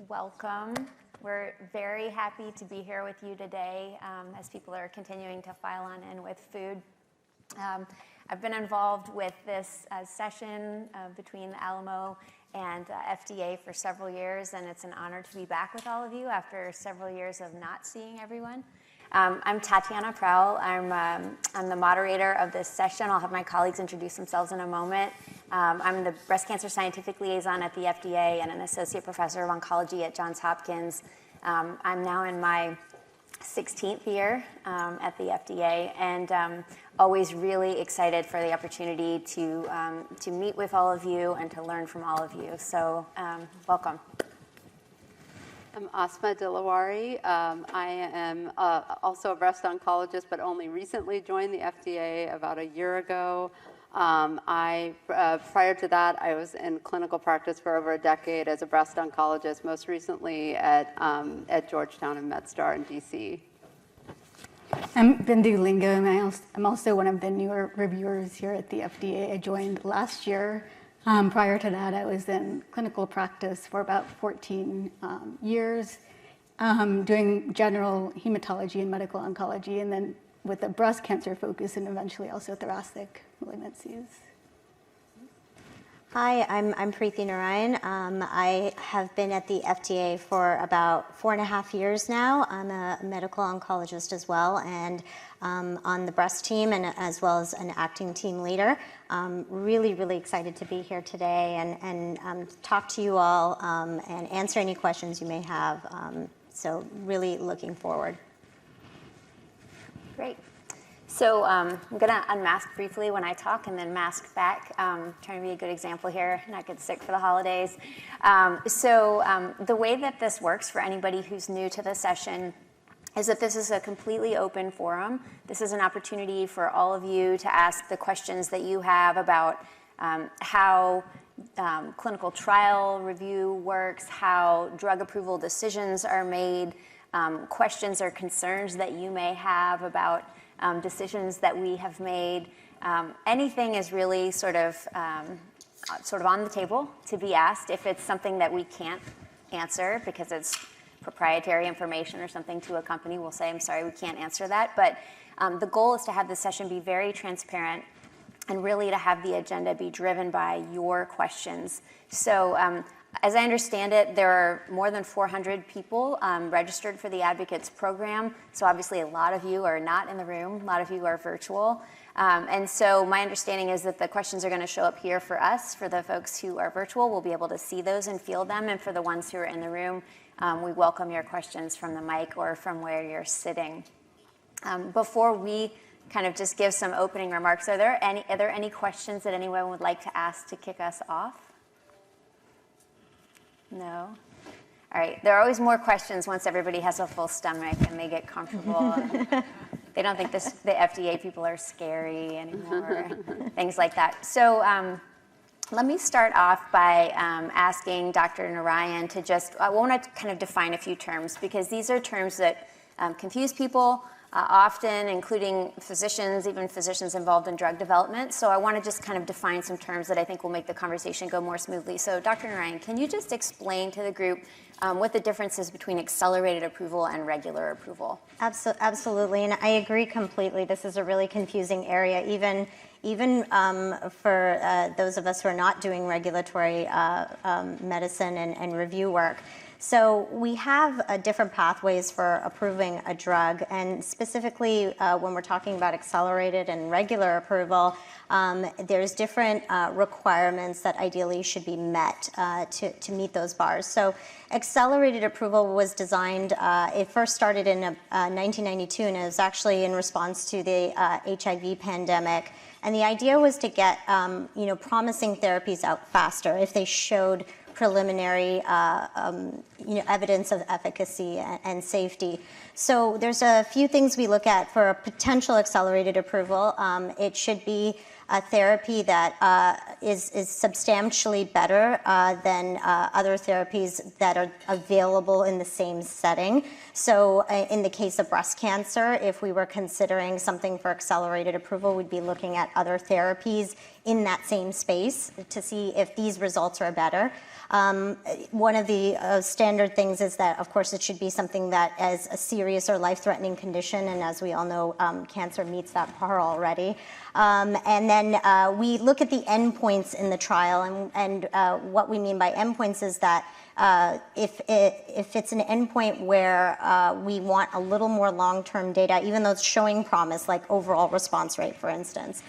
Welcome. We're very happy to be here with you today as people are continuing to file on in with food. I've been involved with this session between the Alamo and FDA for several years, and it's an honor to be back with all of you after several years of not seeing everyone. I'm Tatiana Prowl. I'm the moderator of this session. I'll have my colleagues introduce themselves in a moment. I'm the breast cancer scientific liaison at the FDA and an associate professor of oncology at Johns Hopkins. I'm now in my 16th year at the FDA, and always really excited for the opportunity to meet with all of you and to learn from all of you. So welcome. I'm Asma Dilawari. I am also a breast oncologist, but only recently joined the FDA about a year ago. Prior to that, I was in clinical practice for over a decade as a breast oncologist, most recently at Georgetown and MedStar in DC. I'm Bindu Linga, and I'm also one of the newer reviewers here at the FDA. I joined last year. Prior to that, I was in clinical practice for about 14 years, doing general hematology and medical oncology, and then with a breast cancer focus and eventually also thoracic malignancies. Hi, I'm Preeti Narayan. I have been at the FDA for about 4.5 years now. I'm a medical oncologist as well, and on the breast team, and as well as an acting team leader. Really excited to be here today and talk to you all and answer any questions you may have. So really looking forward. Great. So I'm going to unmask briefly when I talk and then mask back. Trying to be a good example here, not get sick for the holidays. The way that this works for anybody who's new to the session is that this is a completely open forum. This is an opportunity for all of you to ask the questions that you have about how clinical trial review works, how drug approval decisions are made, questions or concerns that you may have about decisions that we have made. Anything is really sort of on the table to be asked. If it's something that we can't answer because it's proprietary information or something to a company, we'll say, I'm sorry, we can't answer that. But the goal is to have this session be very transparent and really to have the agenda be driven by your questions. So as I understand it, there are more than 400 people registered for the Advocates program. So obviously a lot of you are not in the room. A lot of you are virtual. And so my understanding is that the questions are going to show up here for us. For the folks who are virtual, we'll be able to see those and field them. And for the ones who are in the room, we welcome your questions from the mic or from where you're sitting. Before we kind of just give some opening remarks, are there any questions that anyone would like to ask to kick us off? No? All right. There are always more questions once everybody has a full stomach and they get comfortable. They don't think the FDA people are scary anymore, things like that. So let me start off by asking Dr. Narayan to I want to kind of define a few terms because these are terms that confuse people often, including physicians, even physicians involved in drug development. So I want to just kind of define some terms that I think will make the conversation go more smoothly. So Dr. Narayan, can you just explain to the group what the difference is between accelerated approval and regular approval? Absolutely, and I agree completely. This is a really confusing area, even for those of us who are not doing regulatory medicine and review work. So we have different pathways for approving a drug, and specifically when we're talking about accelerated and regular approval, there's different requirements that ideally should be met to meet those bars. So accelerated approval was designed, it first started in 1992, and it was actually in response to the HIV pandemic. And the idea was to get promising therapies out faster if they showed preliminary evidence of efficacy and safety. So there's a few things we look at for a potential accelerated approval. It should be a therapy that is substantially better than other therapies that are available in the same setting. So in the case of breast cancer, if we were considering something for accelerated approval, we'd be looking at other therapies in that same space to see if these results are better. One of the standard things is that, of course, it should be something that is a serious or life-threatening condition, and as we all know, cancer meets that bar already. And then we look at the endpoints in the trial, and what we mean by endpoints is that if it's an endpoint where we want a little more long-term data, even though it's showing promise, like overall response rate, for instance,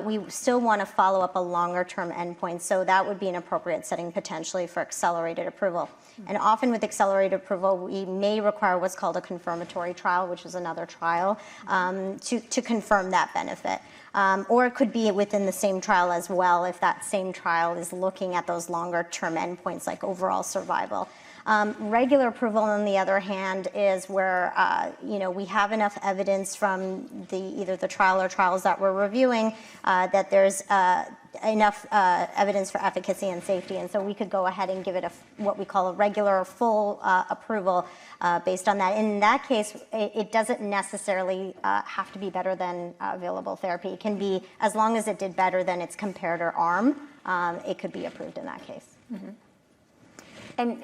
we still want to follow up a longer-term endpoint, so that would be an appropriate setting potentially for accelerated approval. And often with accelerated approval, we may require what's called a confirmatory trial, which is another trial, to confirm that benefit. Or it could be within the same trial as well if that same trial is looking at those longer-term endpoints like overall survival. Regular approval, on the other hand, is where we have enough evidence from either the trial or trials that we're reviewing that there's enough evidence for efficacy and safety, and so we could go ahead and give it what we call a regular or full approval based on that. In that case, it doesn't necessarily have to be better than available therapy. It can be, as long as it did better than its comparator arm, it could be approved in that case. Mm-hmm. And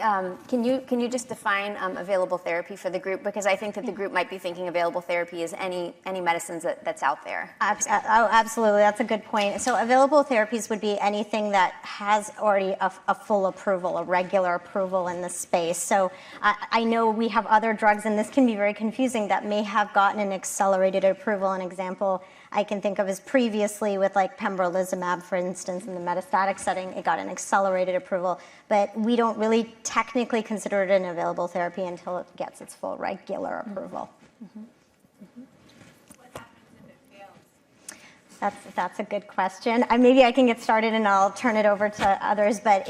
can you just define available therapy for the group? Because I think that the group might be thinking available therapy is any medicines that's out there. Absolutely, that's a good point. So available therapies would be anything that has already a full approval, a regular approval in the space. So I know we have other drugs, and this can be very confusing, that may have gotten an accelerated approval. An example I can think of is previously with like pembrolizumab, for instance, in the metastatic setting, it got an accelerated approval, but we don't really technically consider it an available therapy until it gets its full regular approval. Mm-hmm. Mm-hmm. What happens if it fails? That's a good question. Maybe I can get started and I'll turn it over to others, but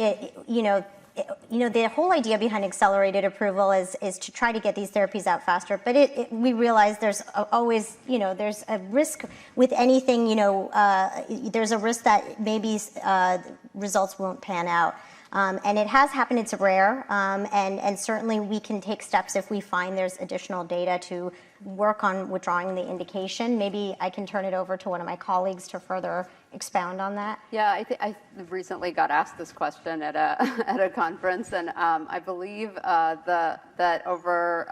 the whole idea behind accelerated approval is to try to get these therapies out faster. But we realize there's always, there's a risk with anything, there's a risk that maybe results won't pan out. And it has happened, it's rare, and certainly we can take steps if we find there's additional data to work on withdrawing the indication. Maybe I can turn it over to one of my colleagues to further expound on that. Yeah, I recently got asked this question at a conference, and I believe that over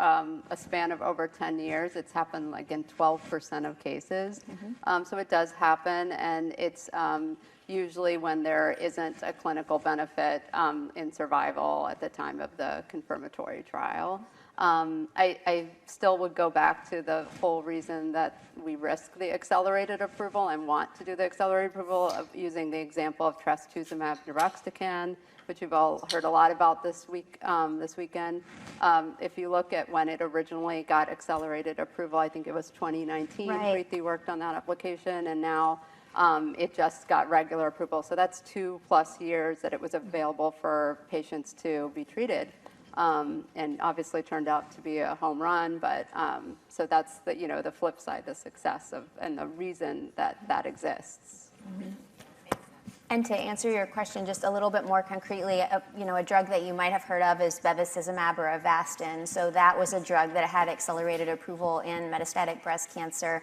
a span of over 10 years, it's happened like in 12% of cases. Mm-hmm. So it does happen, and it's usually when there isn't a clinical benefit in survival at the time of the confirmatory trial. I still would go back to the whole reason that we risk the accelerated approval and want to do the accelerated approval of using the example of trastuzumab deruxtecan, which you've all heard a lot about this weekend. If you look at when it originally got accelerated approval, I think it was 2019. Right. Preeti worked on that application, and now it just got regular approval. So that's 2+ years that it was available for patients to be treated. And obviously turned out to be a home run, but so that's the flip side, the success and the reason that exists. Mm-hmm. And to answer your question just a little bit more concretely, a drug that you might have heard of is bevacizumab or Avastin. So that was a drug that had accelerated approval in metastatic breast cancer.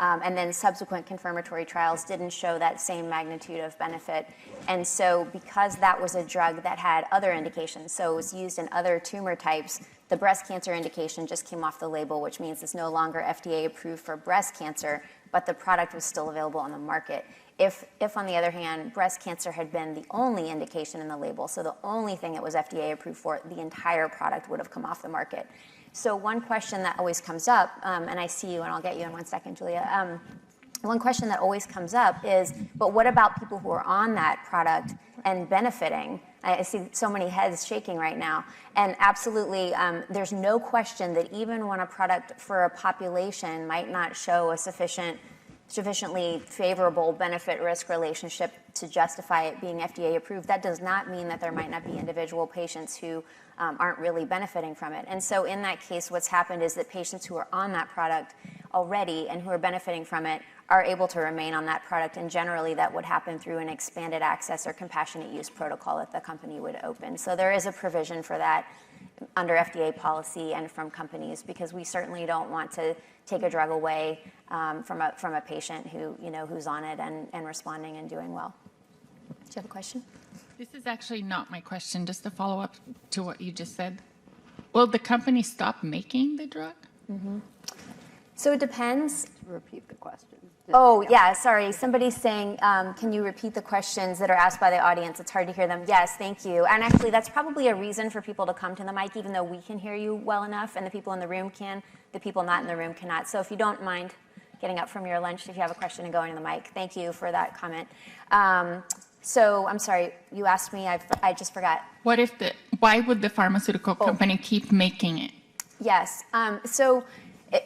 And then subsequent confirmatory trials didn't show that same magnitude of benefit. And so because that was a drug that had other indications, so it was used in other tumor types, the breast cancer indication just came off the label, which means it's no longer FDA approved for breast cancer, but the product was still available on the market. If on the other hand, breast cancer had been the only indication in the label, so the only thing it was FDA approved for, the entire product would have come off the market. So one question that always comes up, and I see you and I'll get you in 1 second, Julia. One question that always comes up is, but what about people who are on that product and benefiting? I see so many heads shaking right now. And absolutely, there's no question that even when a product for a population might not show a sufficiently favorable benefit-risk relationship to justify it being FDA approved, that does not mean that there might not be individual patients who aren't really benefiting from it. And so in that case, what's happened is that patients who are on that product already and who are benefiting from it are able to remain on that product, and generally that would happen through an expanded access or compassionate use protocol that the company would open. So there is a provision for that under FDA policy and from companies, because we certainly don't want to take a drug away from a patient who, who's on it and responding and doing well. Do you have a question? This is actually not my question, just to follow up to what you just said. Will the company stop making the drug? So it depends. Repeat the question. Oh, yeah, sorry. Somebody's saying, can you repeat the questions that are asked by the audience? It's hard to hear them. Yes, thank you. And actually, that's probably a reason for people to come to the mic, even though we can hear you well enough and the people in the room can, the people not in the room cannot. So if you don't mind getting up from your lunch, if you have a question and going to the mic, thank you for that comment. So I'm sorry, you asked me, I just forgot. Why would the pharmaceutical company keep making it? Yes,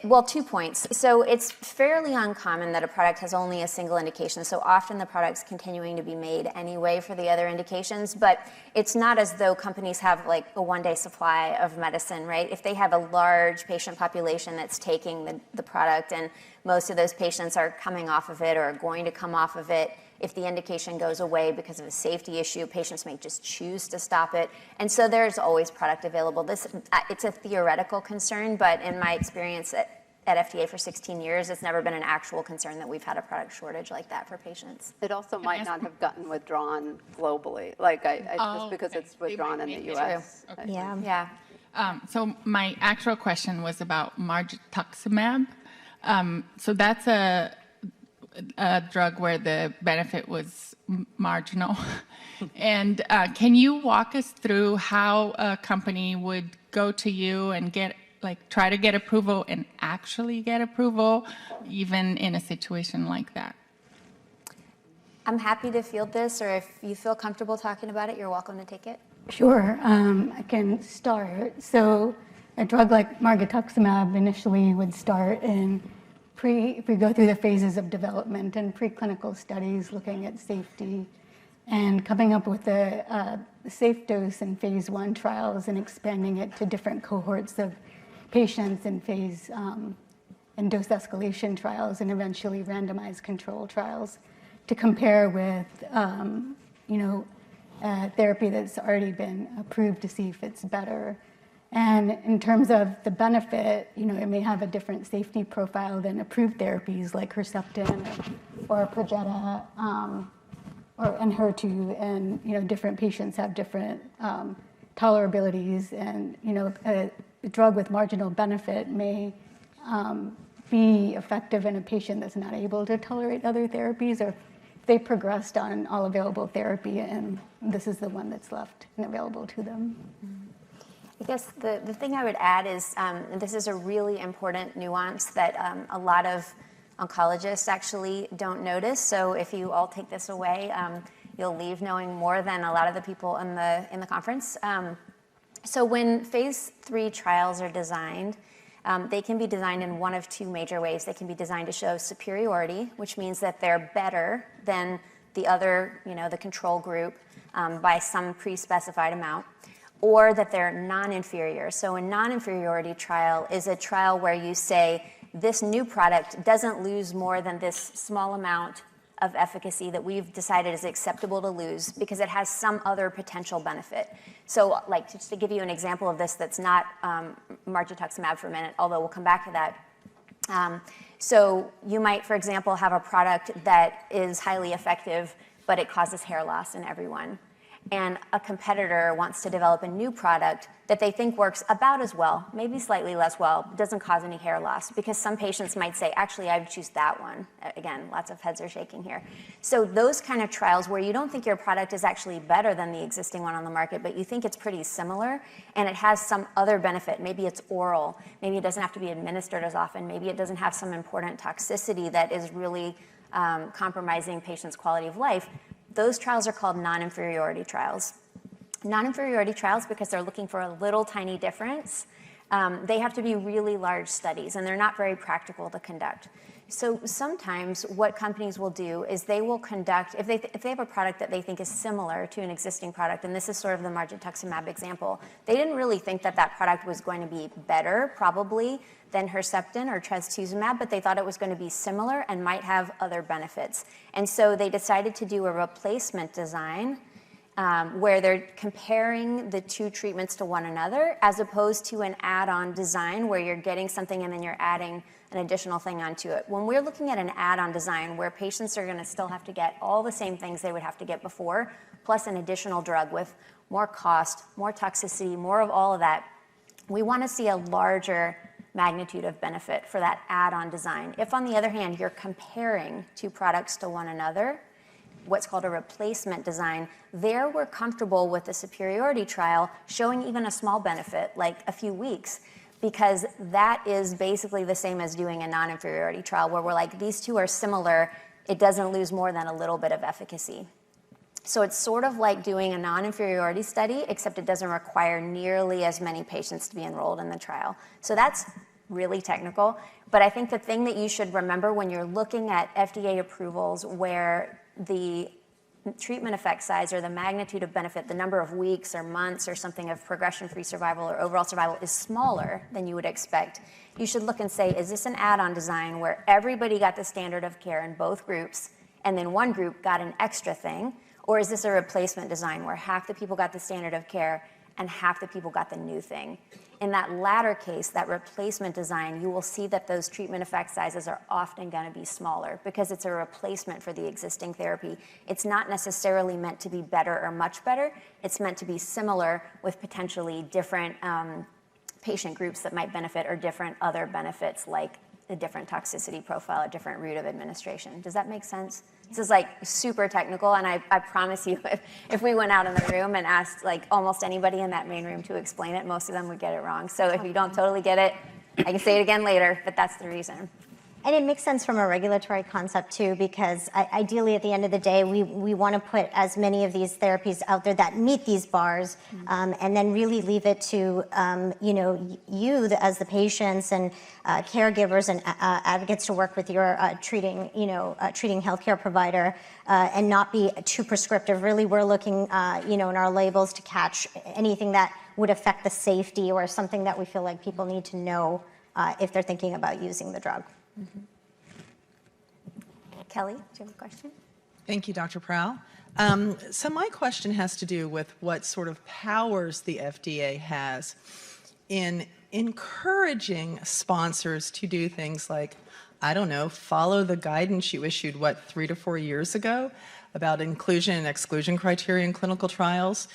well, 2 points. So it's fairly uncommon that a product has only a single indication. So often the product's continuing to be made anyway for the other indications, but it's not as though companies have like a one-day supply of medicine, right? If they have a large patient population that's taking the product and most of those patients are coming off of it or are going to come off of it, if the indication goes away because of a safety issue, patients may just choose to stop it. And so there's always product available. It's a theoretical concern, but in my experience at FDA for 16 years, it's never been an actual concern that we've had a product shortage like that for patients. It also might not have gotten withdrawn globally, just because it's withdrawn in the U.S. Okay. Yeah. So my actual question was about margetuximab. So that's a drug where the benefit was marginal. And can you walk us through how a company would go to you and try to get approval and actually get approval, even in a situation like that? I'm happy to field this, or if you feel comfortable talking about it, you're welcome to take it. Sure, I can start. So a drug like margetuximab initially would start if we go through the phases of development and preclinical studies looking at safety and coming up with a safe dose in phase 1 trials and expanding it to different cohorts of patients in and dose escalation trials and eventually randomized control trials to compare with therapy that's already been approved to see if it's better. And in terms of the benefit, it may have a different safety profile than approved therapies like Herceptin or Perjeta or Enhertu, and different patients have different tolerabilities, and a drug with marginal benefit may be effective in a patient that's not able to tolerate other therapies, or if they progressed on all available therapy and this is the one that's left and available to them. I guess the thing I would add is this is a really important nuance that a lot of oncologists actually don't notice. So if you all take this away, you'll leave knowing more than a lot of the people in the conference. So when phase 3 trials are designed, they can be designed in one of 2 major ways. They can be designed to show superiority, which means that they're better than the other, the control group by some pre-specified amount, or that they're non-inferior. So a non-inferiority trial is a trial where you say this new product doesn't lose more than this small amount of efficacy that we've decided is acceptable to lose because it has some other potential benefit. So just to give you an example of this that's not margetuximab for a minute, although we'll come back to that. So you might, for example, have a product that is highly effective, but it causes hair loss in everyone. And a competitor wants to develop a new product that they think works about as well, maybe slightly less well, doesn't cause any hair loss, because some patients might say, actually, I would choose that one. Again, lots of heads are shaking here. So those kind of trials where you don't think your product is actually better than the existing one on the market, but you think it's pretty similar and it has some other benefit. Maybe it's oral. Maybe it doesn't have to be administered as often. Maybe it doesn't have some important toxicity that is really compromising patients' quality of life. Those trials are called non-inferiority trials. Non-inferiority trials, because they're looking for a little tiny difference, they have to be really large studies, and they're not very practical to conduct. So sometimes what companies will do is they will conduct, if they have a product that they think is similar to an existing product, and this is sort of the margetuximab example, they didn't really think that that product was going to be better, probably, than Herceptin or trastuzumab, but they thought it was going to be similar and might have other benefits. And so they decided to do a replacement design where they're comparing the two treatments to one another, as opposed to an add-on design where you're getting something and then you're adding an additional thing onto it. When we're looking at an add-on design where patients are gonna still have to get all the same things they would have to get before, plus an additional drug with more cost, more toxicity, more of all of that, we wanna see a larger magnitude of benefit for that add-on design. If, on the other hand, you're comparing two products to one another, what's called a replacement design, there we're comfortable with the superiority trial showing even a small benefit, like a few weeks, because that is basically the same as doing a non-inferiority trial where we're like, these two are similar, it doesn't lose more than a little bit of efficacy. So it's sort of like doing a non-inferiority study, except it doesn't require nearly as many patients to be enrolled in the trial. So that's really technical, but I think the thing that you should remember when you're looking at FDA approvals where the treatment effect size or the magnitude of benefit, the number of weeks or months or something of progression-free survival or overall survival is smaller than you would expect, you should look and say, is this an add-on design where everybody got the standard of care in both groups and then one group got an extra thing? Or is this a replacement design where half the people got the standard of care and half the people got the new thing? In that latter case, that replacement design, you will see that those treatment effect sizes are often going to be smaller because it's a replacement for the existing therapy. It's not necessarily meant to be better or much better. It's meant to be similar with potentially different patient groups that might benefit or different other benefits like a different toxicity profile, a different route of administration. Does that make sense? This is like super technical, and I promise you, if we went out in the room and asked like almost anybody in that main room to explain it, most of them would get it wrong. So if you don't totally get it, I can say it again later, but that's the reason. And it makes sense from a regulatory concept too, because ideally at the end of the day, we want to put as many of these therapies out there that meet these bars, and then really leave it to as the patients and caregivers and advocates to work with your treating healthcare provider and not be too prescriptive. Really, we're looking in our labels to catch anything that would affect the safety or something that we feel like people need to know if they're thinking about using the drug. Mm-hmm. Kelly, do you have a question? Thank you, Dr. Prowl. So my question has to do with what sort of powers the FDA has in encouraging sponsors to do things like, I don't know, follow the guidance you issued, 3 to 4 years ago about inclusion and exclusion criteria in clinical trials,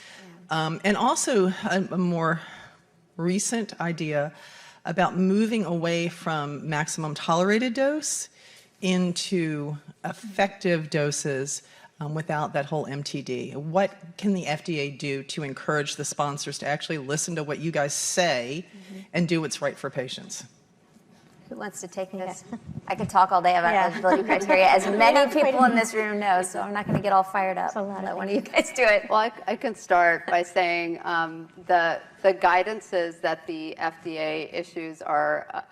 and also a more recent idea about moving away from maximum tolerated dose into effective doses without that whole MTD. What can the FDA do to encourage the sponsors to actually listen to what you guys say and do what's right for patients? Who wants to take this? I could talk all day about eligibility criteria, as many people in this room know, so I'm not going to get all fired up. Let one of you guys do it. Well, I can start by saying the guidances that the FDA issues are,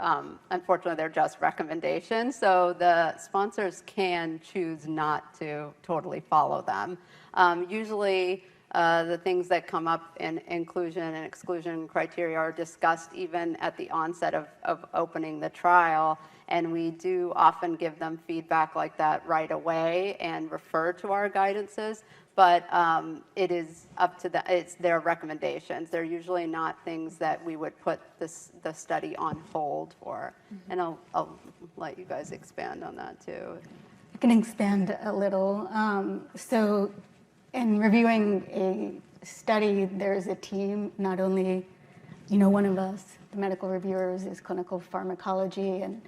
unfortunately, they're just recommendations, so the sponsors can choose not to totally follow them. Usually, the things that come up in inclusion and exclusion criteria are discussed even at the onset of opening the trial, and we do often give them feedback like that right away and refer to our guidances, but it is up to it's their recommendations. They're usually not things that we would put the study on hold for. And I'll let you guys expand on that too. I can expand a little. So in reviewing a study, there's a team, not only, one of us, the medical reviewers, is clinical pharmacology and,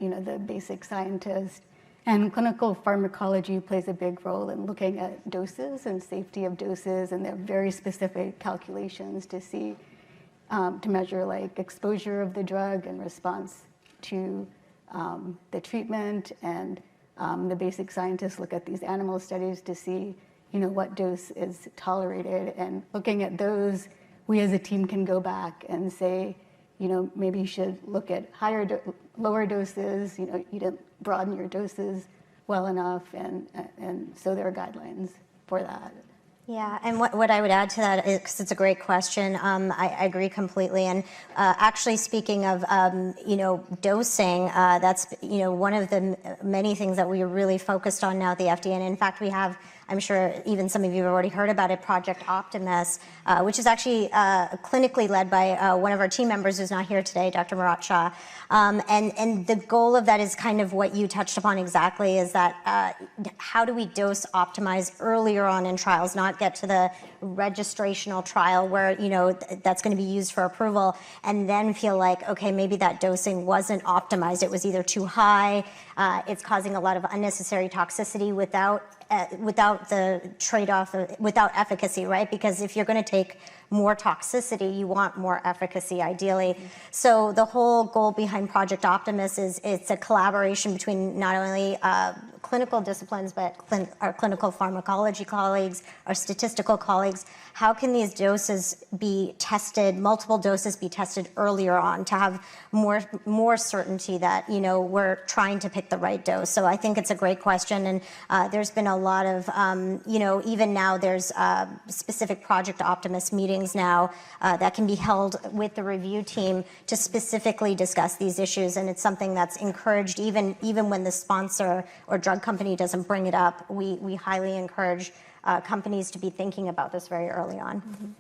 the basic scientist. And clinical pharmacology plays a big role in looking at doses and safety of doses, and there are very specific calculations to see, to measure like exposure of the drug in response to the treatment. And the basic scientists look at these animal studies to see what dose is tolerated, and looking at those, we as a team can go back and say, maybe you should look at lower doses, you didn't broaden your doses well enough, and so there are guidelines for that. Yeah, and what I would add to that is, because it's a great question, I agree completely. And actually, speaking of dosing, that's one of the many things that we are really focused on now at the FDA. And in fact, we have, I'm sure even some of you have already heard about it, Project Optimus, which is actually clinically led by one of our team members who's not here today, Dr. Murat Shah. And the goal of that is kind of what you touched upon exactly, is that how do we dose optimize earlier on in trials, not get to the registrational trial where that's going to be used for approval, and then feel like, okay, maybe that dosing wasn't optimized. It was either too high, it's causing a lot of unnecessary toxicity without the trade-off, without efficacy, right? Because if you're going to take more toxicity, you want more efficacy, ideally. So the whole goal behind Project Optimus is it's a collaboration between not only clinical disciplines, but our clinical pharmacology colleagues, our statistical colleagues. How can these doses be tested, multiple doses be tested earlier on to have more certainty that, we're trying to pick the right dose? So I think it's a great question. And there's been a lot of, even now there's specific Project Optimus meetings now that can be held with the review team to specifically discuss these issues. And it's something that's encouraged even when the sponsor or drug company doesn't bring it up. We highly encourage companies to be thinking about this very early on.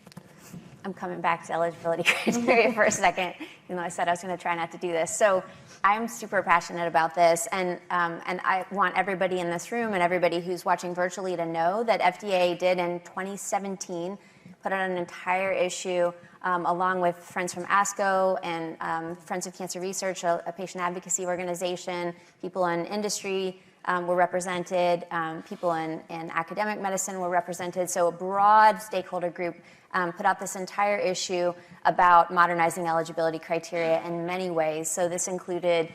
I'm coming back to eligibility criteria for a second, even though I said I was going to try not to do this. So I'm super passionate about this, and I want everybody in this room and everybody who's watching virtually to know that FDA did in 2017 put out an entire issue along with friends from ASCO and Friends of Cancer Research, a patient advocacy organization, people in industry were represented, people in academic medicine were represented. So a broad stakeholder group put out this entire issue about modernizing eligibility criteria in many ways. So this included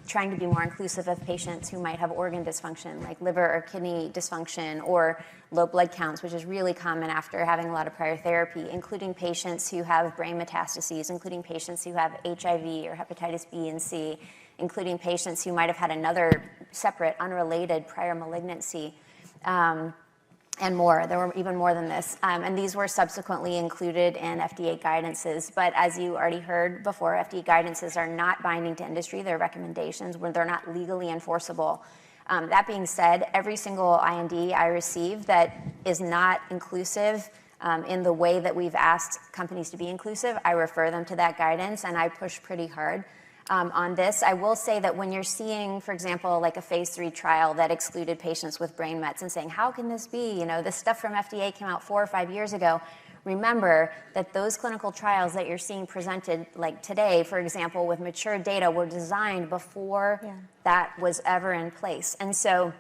trying to be more inclusive of patients who might have organ dysfunction, like liver or kidney dysfunction, or low blood counts, which is really common after having a lot of prior therapy, including patients who have brain metastases, including patients who have HIV or hepatitis B and C, including patients who might have had another separate, unrelated prior malignancy, and more. There were even more than this. And these were subsequently included in FDA guidances. But as you already heard before, FDA guidances are not binding to industry. They're recommendations when they're not legally enforceable. That being said, every single IND I receive that is not inclusive in the way that we've asked companies to be inclusive, I refer them to that guidance, and I push pretty hard on this. I will say that when you're seeing, for example, like a phase 3 trial that excluded patients with brain mets and saying, how can this be? This stuff from FDA came out 4 or 5 years ago. Remember that those clinical trials that you're seeing presented, like today, for example, with mature data, were designed before that was ever in place. And so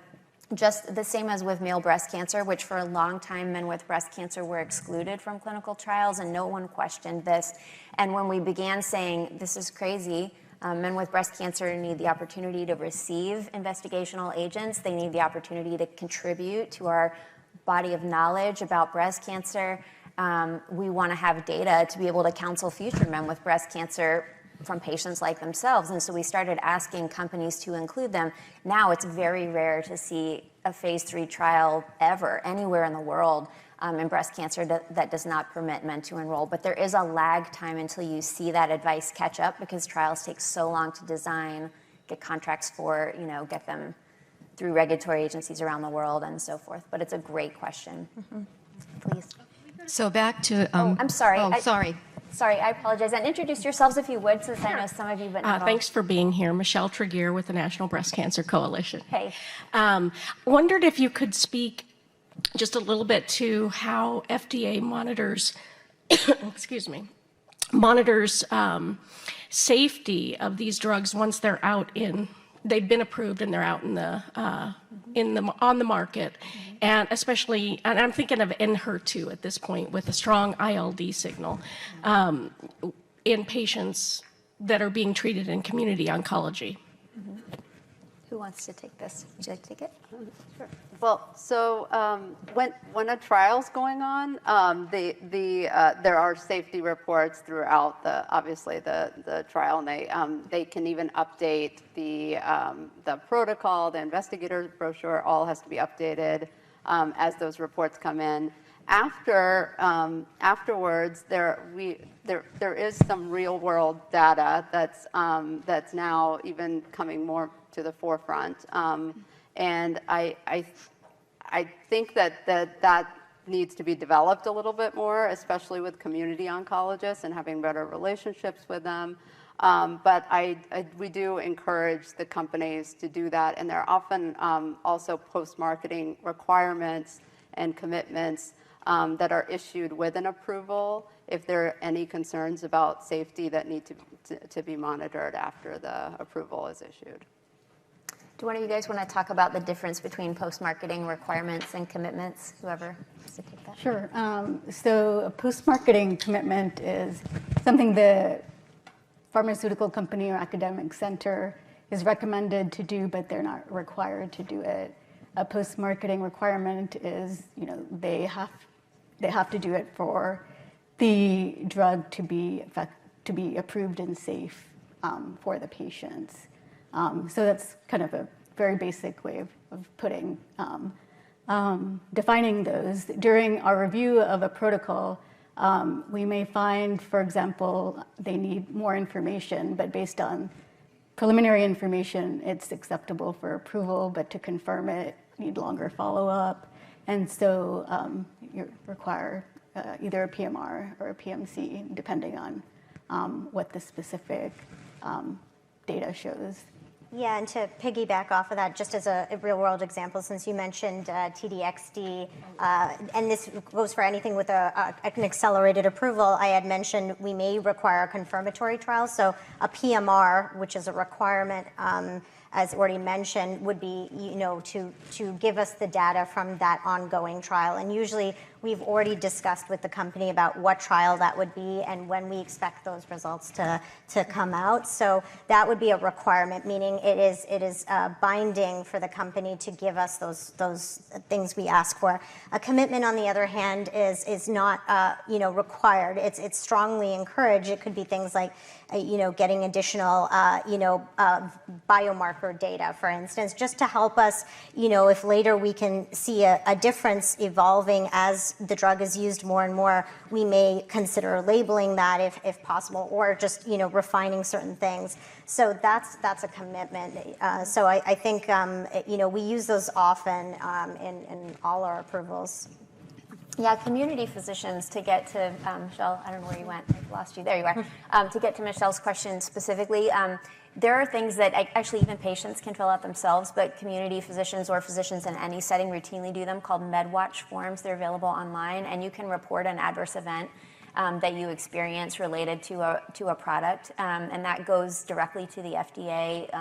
just the same as with male breast cancer, which for a long time men with breast cancer were excluded from clinical trials and no one questioned this. And when we began saying, this is crazy, men with breast cancer need the opportunity to receive investigational agents. They need the opportunity to contribute to our body of knowledge about breast cancer. We want to have data to be able to counsel future men with breast cancer from patients like themselves. And so we started asking companies to include them. Now it's very rare to see a phase 3 trial ever, anywhere in the world, in breast cancer that does not permit men to enroll. But there is a lag time until you see that advice catch up, because trials take so long to design, get contracts for, get them through regulatory agencies around the world and so forth. But it's a great question. Please. So back to... I'm sorry. Oh, sorry. Sorry, I apologize. And introduce yourselves if you would, since I know some of you, but not all. Thanks for being here. Michelle Tregear with the National Breast Cancer Coalition. Hey. Wondered if you could speak just a little bit to how FDA monitors, excuse me, monitors safety of these drugs once they're out they've been approved and they're out on the market, and especially, and I'm thinking of Enhertu at this point with a strong ILD signal in patients that are being treated in community oncology. Who wants to take this? Would you like to take it? Sure. Well, so when a trial's going on, there are safety reports throughout obviously the trial, and they can even update the protocol, the investigator brochure, all has to be updated as those reports come in. afterwards, there is some real world data that's now even coming more to the forefront, and I think that needs to be developed a little bit more, especially with community oncologists and having better relationships with them. But we do encourage the companies to do that, and there are often also post-marketing requirements and commitments that are issued with an approval if there are any concerns about safety that need to be monitored after the approval is issued. Do one of you guys want to talk about the difference between post-marketing requirements and commitments? Whoever wants to take that. Sure. So a post-marketing commitment is something the pharmaceutical company or academic center is recommended to do, but they're not required to do it. A post-marketing requirement is, they have to do it for the drug to be approved and safe for the patients. So that's kind of a very basic way of putting, defining those. During our review of a protocol, we may find, for example, they need more information, but based on preliminary information, it's acceptable for approval, but to confirm it, need longer follow-up. And so you require either a PMR or a PMC, depending on what the specific data shows. Yeah, and to piggyback off of that, just as a real-world example, since you mentioned TDXD, and this goes for anything with an accelerated approval, I had mentioned we may require a confirmatory trial. So a PMR, which is a requirement, as already mentioned, would be to give us the data from that ongoing trial. And usually we've already discussed with the company about what trial that would be and when we expect those results to come out. So that would be a requirement, meaning it is binding for the company to give us those things we ask for. A commitment, on the other hand, is not required. It's strongly encouraged. It could be things like getting additional biomarker data, for instance, just to help us, if later we can see a difference evolving as the drug is used more and more, we may consider labeling that if possible, or just refining certain things. So that's a commitment. So I think we use those often in all our approvals. Yeah, community physicians, to get to Michelle, I don't know where you went, I lost you, there you are. To get to Michelle's question specifically, there are things that actually even patients can fill out themselves, but community physicians or physicians in any setting routinely do them, called MedWatch forms. They're available online, and you can report an adverse event that you experience related to a product, and that goes directly to the FDA.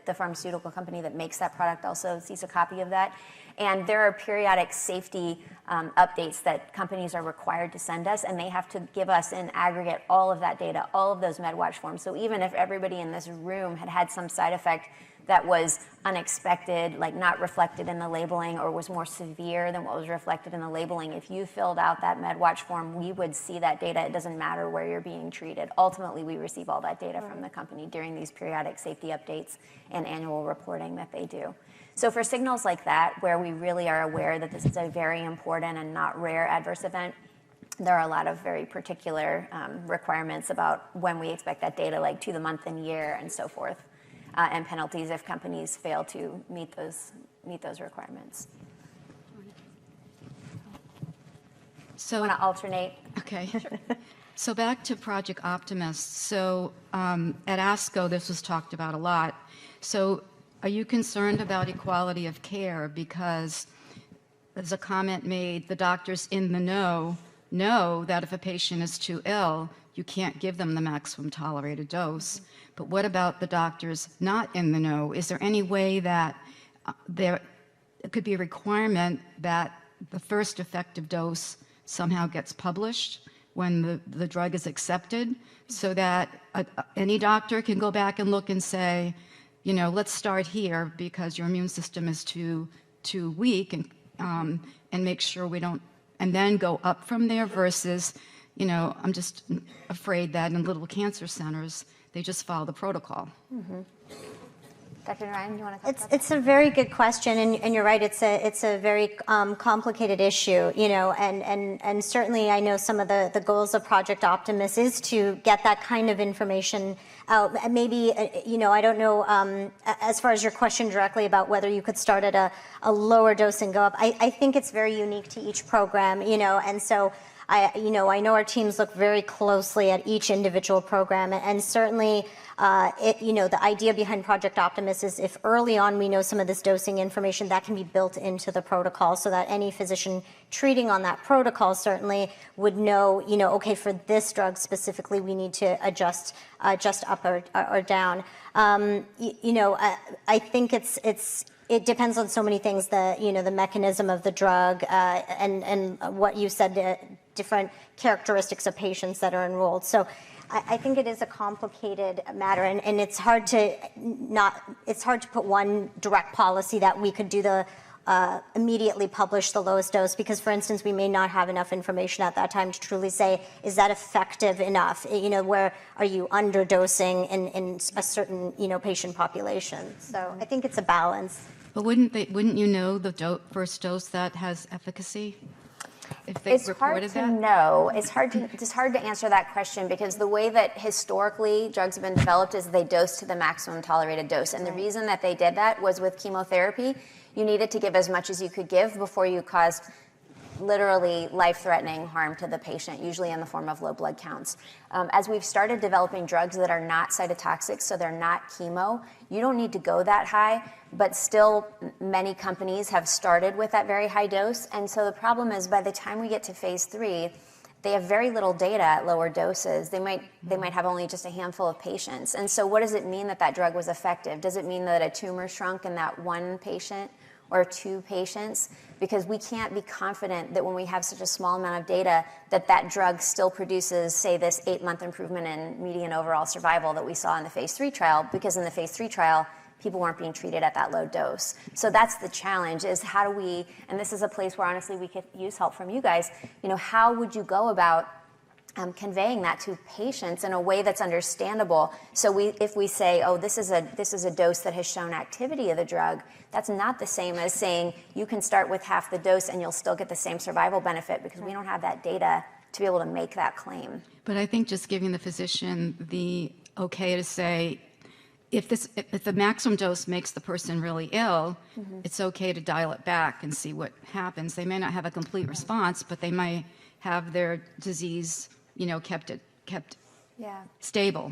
The pharmaceutical company that makes that product also sees a copy of that. And there are periodic safety updates that companies are required to send us, and they have to give us in aggregate all of that data, all of those MedWatch forms. So even if everybody in this room had some side effect that was unexpected, like not reflected in the labeling, or was more severe than what was reflected in the labeling, if you filled out that MedWatch form, we would see that data. It doesn't matter where you're being treated. Ultimately, we receive all that data from the company during these periodic safety updates and annual reporting that they do. So for signals like that, where we really are aware that this is a very important and not rare adverse event, there are a lot of very particular requirements about when we expect that data, like to the month and year and so forth, and penalties if companies fail to meet those requirements. So Want to alternate? Okay. So back to Project Optimus. So at ASCO, this was talked about a lot. So are you concerned about equality of care? Because there's a comment made, the doctors in the know that if a patient is too ill, you can't give them the maximum tolerated dose. But what about the doctors not in the know? Is there any way that there could be a requirement that the first effective dose somehow gets published when the drug is accepted, so that any doctor can go back and look and say, let's start here because your immune system is too weak, and make sure we don't, and then go up from there, versus, I'm just afraid that in little cancer centers, they just follow the protocol. Mm-hmm. Dr. Ryan, you want to talk about It's a very good question, and you're right. It's a very complicated issue, you know, and certainly I know some of the goals of Project Optimus is to get that kind of information out. Maybe you know, I don't know as far as your question directly about whether you could start at a lower dose and go up. I think it's very unique to each program, you know, and so. I know our teams look very closely at each individual program, and certainly, the idea behind Project Optimus is if early on we know some of this dosing information, that can be built into the protocol, so that any physician treating on that protocol certainly would know, okay, for this drug specifically, we need to adjust up or down. I think it depends on so many things, the mechanism of the drug, and what you said, different characteristics of patients that are enrolled. So I think it is a complicated matter, and it's hard to put one direct policy that we could do the immediately publish the lowest dose, because for instance, we may not have enough information at that time to truly say, is that effective enough? Where are you underdosing in a certain, patient population? So I think it's a balance. But wouldn't you know the first dose that has efficacy? If they It's hard reported to that? know. It's hard to answer that question, because the way that historically drugs have been developed is they dose to the maximum tolerated dose. And the reason that they did that was with chemotherapy, you needed to give as much as you could give before you caused literally life-threatening harm to the patient, usually in the form of low blood counts. As we've started developing drugs that are not cytotoxic, so they're not chemo, you don't need to go that high, but still many companies have started with that very high dose. And so the problem is, by the time we get to phase 3, they have very little data at lower doses. They might have only just a handful of patients. And so what does it mean that that drug was effective? Does it mean that a tumor shrunk in that one patient or 2 patients? Because we can't be confident that when we have such a small amount of data that that drug still produces, say, this 8-month improvement in median overall survival that we saw in the phase 3 trial, because in the phase 3 trial, people weren't being treated at that low dose. So that's the challenge, is how do we, and this is a place where honestly we could use help from you guys, how would you go about conveying that to patients in a way that's understandable? So if we say, oh, this is a dose that has shown activity of the drug, that's not the same as saying you can start with half the dose and you'll still get the same survival benefit, because we don't have that data to be able to make that claim. But I think just giving the physician the okay to say, if the maximum dose makes the person really ill, it's okay to dial it back and see what happens. They may not have a complete response, but they might have their disease, kept stable.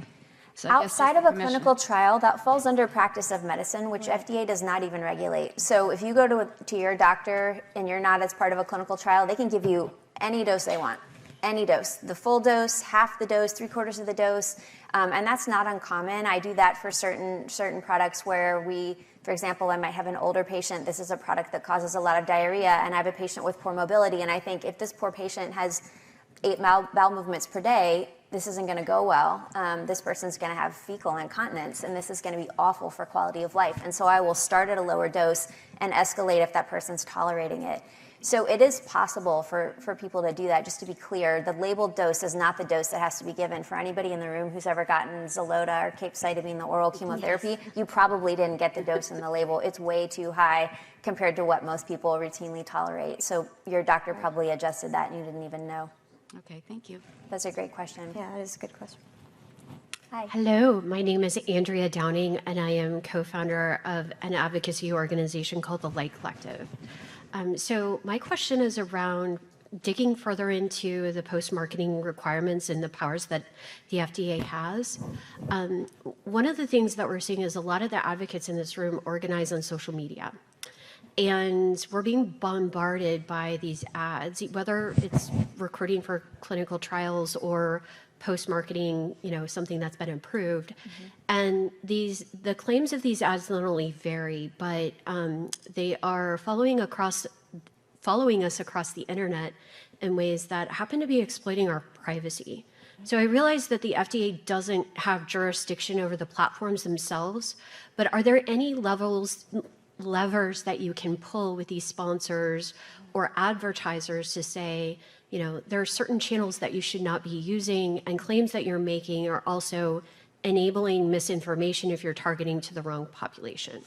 So Outside of a clinical trial, that falls under practice of medicine, which FDA does not even regulate. So if you go to your doctor and you're not as part of a clinical trial, they can give you any dose they want. Any dose, the full dose, half the dose, 3/4 of the dose, and that's not uncommon. I do that for certain products where for example, I might have an older patient. This is a product that causes a lot of diarrhea, and I have a patient with poor mobility, and I think if this poor patient has 8 bowel movements per day, this isn't going to go well. This person's going to have fecal incontinence, and this is going to be awful for quality of life. And so I will start at a lower dose and escalate if that person's tolerating it. So it is possible for people to do that. Just to be clear, the labeled dose is not the dose that has to be given. For anybody in the room who's ever gotten Xeloda or capecitabine, the oral chemotherapy, you probably didn't get the dose in the label. It's way too high compared to what most people routinely tolerate. So your doctor probably adjusted that and you didn't even know. Okay, thank you. That's a great question. Yeah, it is a good question. Hi. Hello, my name is Andrea Downing, and I am co-founder of an advocacy organization called the Light Collective. So my question is around digging further into the post-marketing requirements and the powers that the FDA has. One of the things that we're seeing is a lot of the advocates in this room organize on social media. And we're being bombarded by these ads, whether it's recruiting for clinical trials or post-marketing, something that's been approved. And the claims of these ads not only vary, but they are following us across the internet in ways that happen to be exploiting our privacy. So I realize that the FDA doesn't have jurisdiction over the platforms themselves, but are there any levers that you can pull with these sponsors or advertisers to say, there are certain channels that you should not be using, and claims that you're making are also enabling misinformation if you're targeting to the wrong population.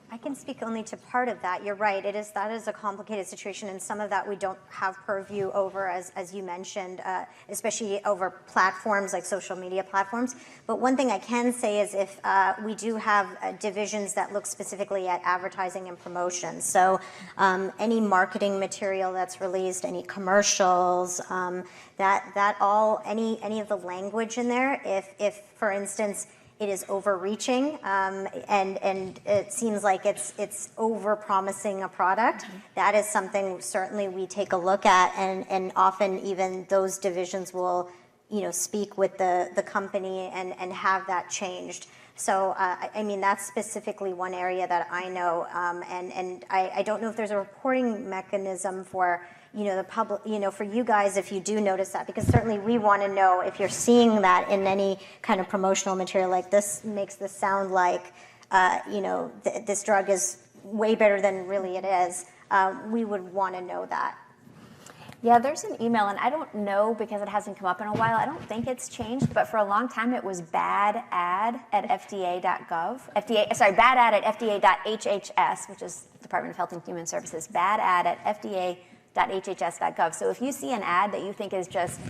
I can speak only to part of that. You're right. That is a complicated situation, and some of that we don't have purview over, as you mentioned, especially over platforms like social media platforms. But one thing I can say is if we do have divisions that look specifically at advertising and promotion. So any marketing material that's released, any commercials, that all any of the language in there, if for instance, it is overreaching, and it seems like it's over-promising a product. That is something certainly we take a look at, and often even those divisions will, speak with the company and have that changed. So, I mean, that's specifically one area that I know, and I don't know if there's a reporting mechanism for, the public, for you guys, if you do notice that, because certainly we want to know if you're seeing that in any kind of promotional material, like this makes this sound like, this drug is way better than really it is. We would want to know that. Yeah, there's an email, and I don't know because it hasn't come up in a while. I don't think it's changed, but for a long time it was badad@fda.gov. badad@fda.hhs, which is Department of Health and Human Services. badad@fda.hhs.gov. So if you see an ad that you think is just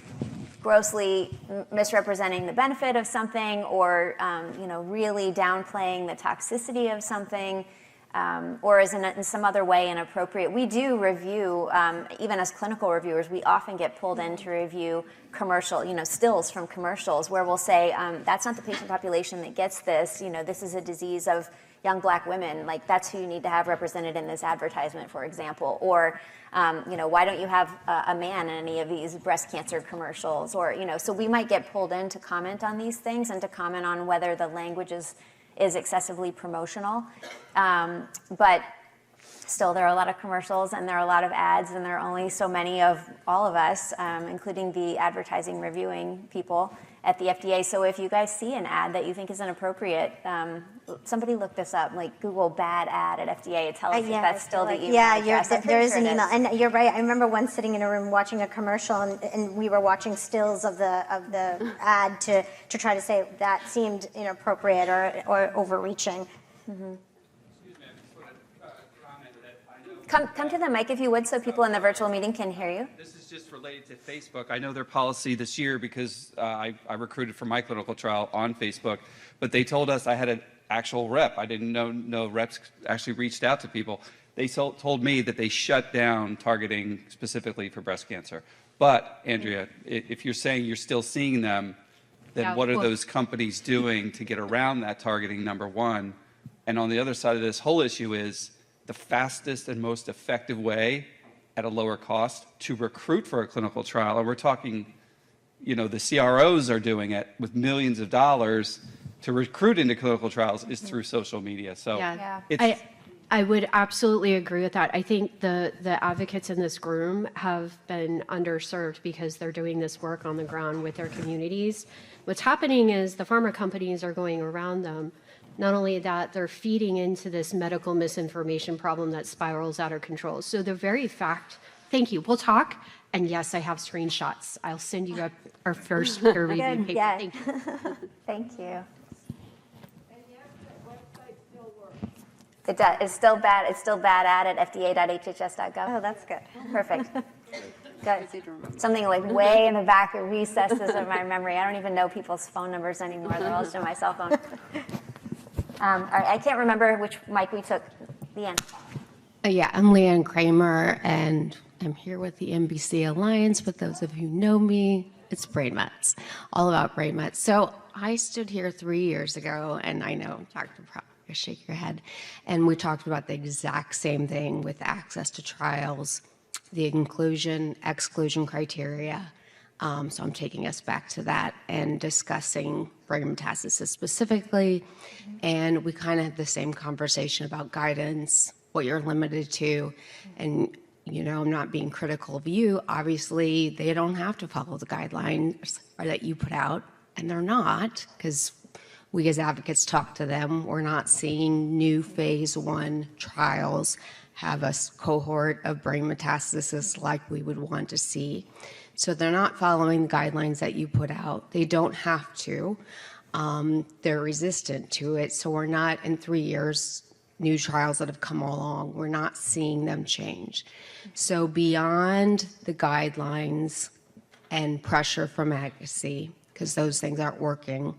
grossly misrepresenting the benefit of something, or really downplaying the toxicity of something, or is in some other way inappropriate. We do review, even as clinical reviewers, we often get pulled in to review stills from commercials where we'll say, that's not the patient population that gets this, this is a disease of young Black women, like that's who you need to have represented in this advertisement, for example. Or, why don't you have a man in any of these breast cancer commercials? Or, so we might get pulled in to comment on these things and to comment on whether the language is excessively promotional. But still, there are a lot of commercials and there are a lot of ads, and there are only so many of all of us, including the advertising reviewing people at the FDA. So if you guys see an ad that you think is inappropriate, somebody look this up, like Google bad ad at FDA. Tell us if that's still the email address. There is an email, and you're right. I remember once sitting in a room watching a commercial, and we were watching stills of the ad to try to say that seemed inappropriate or overreaching. Mm-hmm. Come to the mic if you would, so people in the virtual meeting can hear you. This is just related to Facebook. I know their policy this year because I recruited for my clinical trial on Facebook, but they told us I had an actual rep. I didn't know reps actually reached out to people. They told me that they shut down targeting specifically for breast cancer. But, Andrea, if you're saying you're still seeing them, then what are those companies doing to get around that targeting, number one? And on the other side of this whole issue is the fastest and most effective way at a lower cost to recruit for a clinical trial. And we're talking, the CROs are doing it with millions of dollars to recruit into clinical trials is through social media. So I would absolutely agree with that. I think the advocates in this room have been underserved because they're doing this work on the ground with their communities. What's happening is the pharma companies are going around them. Not only that, they're feeding into this medical misinformation problem that spirals out of control. So the very fact, thank you, we'll talk. And yes, I have screenshots. I'll send you our first peer review paper. Yeah. Thank you. Thank you. It does. It's still bad. It's still bad at fda.hhs.gov. Oh, that's good. Perfect. Good. Something like way in the back recesses of my memory. I don't even know people's phone numbers anymore. They're all just on my cell phone. All right, I can't remember which mic we took. Leanne. Yeah, I'm Leanne Kramer, and I'm here with the NBC Alliance. But those of you who know me, it's brain mets, all about brain mets. So I stood here 3 years ago, and I know Dr. Proud, you shake your head, and we talked about the exact same thing with access to trials, the inclusion, exclusion criteria. So I'm taking us back to that and discussing brain metastasis specifically. And we kind of had the same conversation about guidance, what you're limited to. And, I'm not being critical of you. Obviously, they don't have to follow the guidelines that you put out, and they're not, because we as advocates talk to them. We're not seeing new phase 1 trials have a cohort of brain metastasis like we would want to see. So they're not following the guidelines that you put out. They don't have to. They're resistant to it. So we're not, in 3 years, new trials that have come along, we're not seeing them change. So beyond the guidelines and pressure from advocacy, because those things aren't working,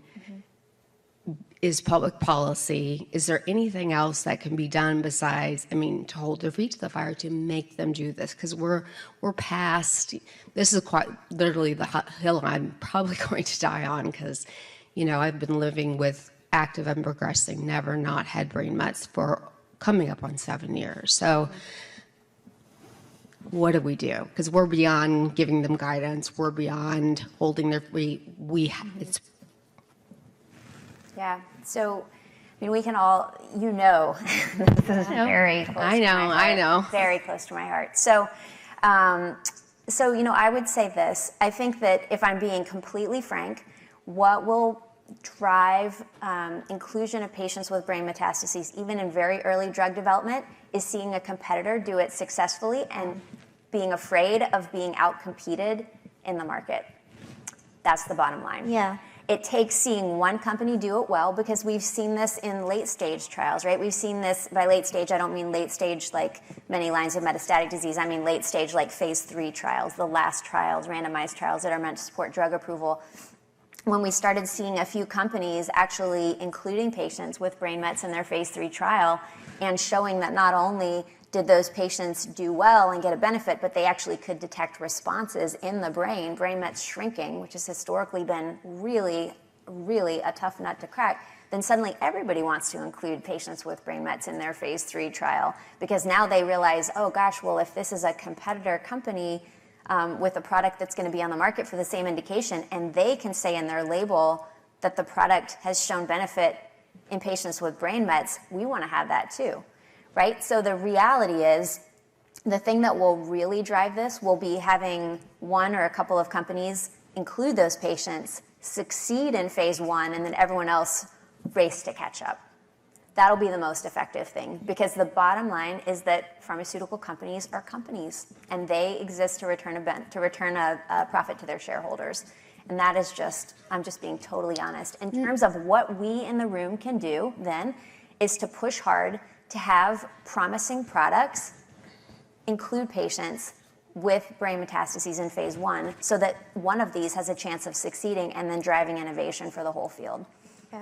is public policy. Is there anything else that can be done besides, I mean, to hold their feet to the fire to make them do this? Because we're past, this is quite literally the hill I'm probably going to die on, because, you know, I've been living with active and progressing, never not had brain mets for coming up on 7 years. So what do we do? Because we're beyond giving them guidance. We're beyond holding their feet. It's Yeah. So, I mean, we can all, you know, this is very close I to know, my heart. I know. Very close to my heart. So, you know, I would say this. I think that if I'm being completely frank, what will drive inclusion of patients with brain metastases, even in very early drug development, is seeing a competitor do it successfully and being afraid of being outcompeted in the market. That's the bottom line. Yeah. It takes seeing one company do it well, because we've seen this in late stage trials, right? We've seen this, by late stage, I don't mean late stage like many lines of metastatic disease. I mean late stage like phase 3 trials, the last trials, randomized trials that are meant to support drug approval. When we started seeing a few companies actually including patients with brain mets in their phase 3 trial and showing that not only did those patients do well and get a benefit, but they actually could detect responses in the brain mets shrinking, which has historically been really, really a tough nut to crack, then suddenly everybody wants to include patients with brain mets in their phase 3 trial, because now they realize, oh gosh, well, if this is a competitor company with a product that's going to be on the market for the same indication, and they can say in their label that the product has shown benefit in patients with brain mets, we want to have that too. Right? So the reality is, the thing that will really drive this will be having one or a couple of companies include those patients, succeed in phase 1, and then everyone else race to catch up. That'll be the most effective thing, because the bottom line is that pharmaceutical companies are companies, and they exist to return a profit to their shareholders. And that is just, I'm just being totally honest. In terms of what we in the room can do then, is to push hard to have promising products include patients with brain metastases in phase 1, so that one of these has a chance of succeeding and then driving innovation for the whole field.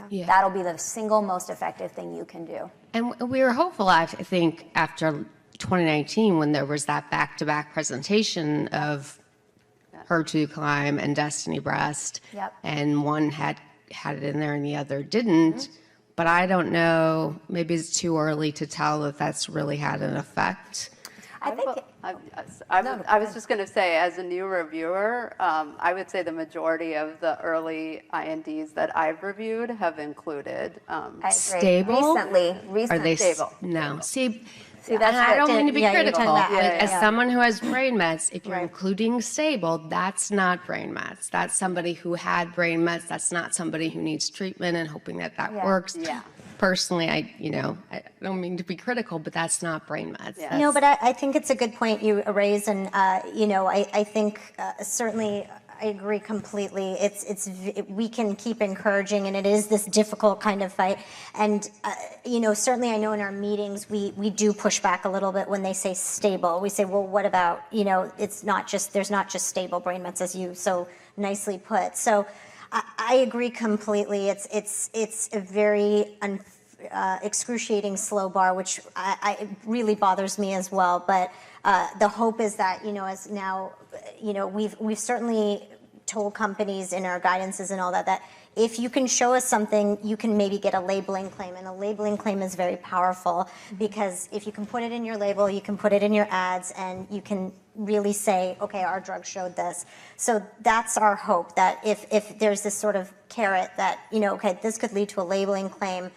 Yeah. That'll be the single most effective thing you can do. And we were hopeful, I think, after 2019, when there was that back-to-back presentation of HER2 Climb and Destiny Breast, Yep. and one had it in there and the other didn't. But I don't know, maybe it's too early to tell that that's really had an effect. I was just going to say, as a new reviewer, I would say the majority of the early INDs that I've reviewed have included stable. Recently, Are they stable? No. See, that's I don't mean to be critical, but Yeah. as someone who has brain mets, if you're including stable, that's not brain mets. That's somebody who had brain mets. That's not somebody who needs treatment and hoping that works. Yeah. Personally, I don't mean to be critical, but that's not brain meds. Yeah. No, but I think it's a good point you raise, and I think certainly I agree completely. We can keep encouraging, and it is this difficult kind of fight. And certainly I know in our meetings we do push back a little bit when they say stable. We say, well, what about there's not just stable brain mets, as you so nicely put. So I agree completely. It's a very excruciating slow bar, which it really bothers me as well. But the hope is that as now we've certainly told companies in our guidances and all that if you can show us something, you can maybe get a labeling claim, and a labeling claim is very powerful, because if you can put it in your label, you can put it in your ads, and you can really say, okay, our drug showed this. So that's our hope, that if there's this sort of carrot that okay, this could lead to a labeling claim.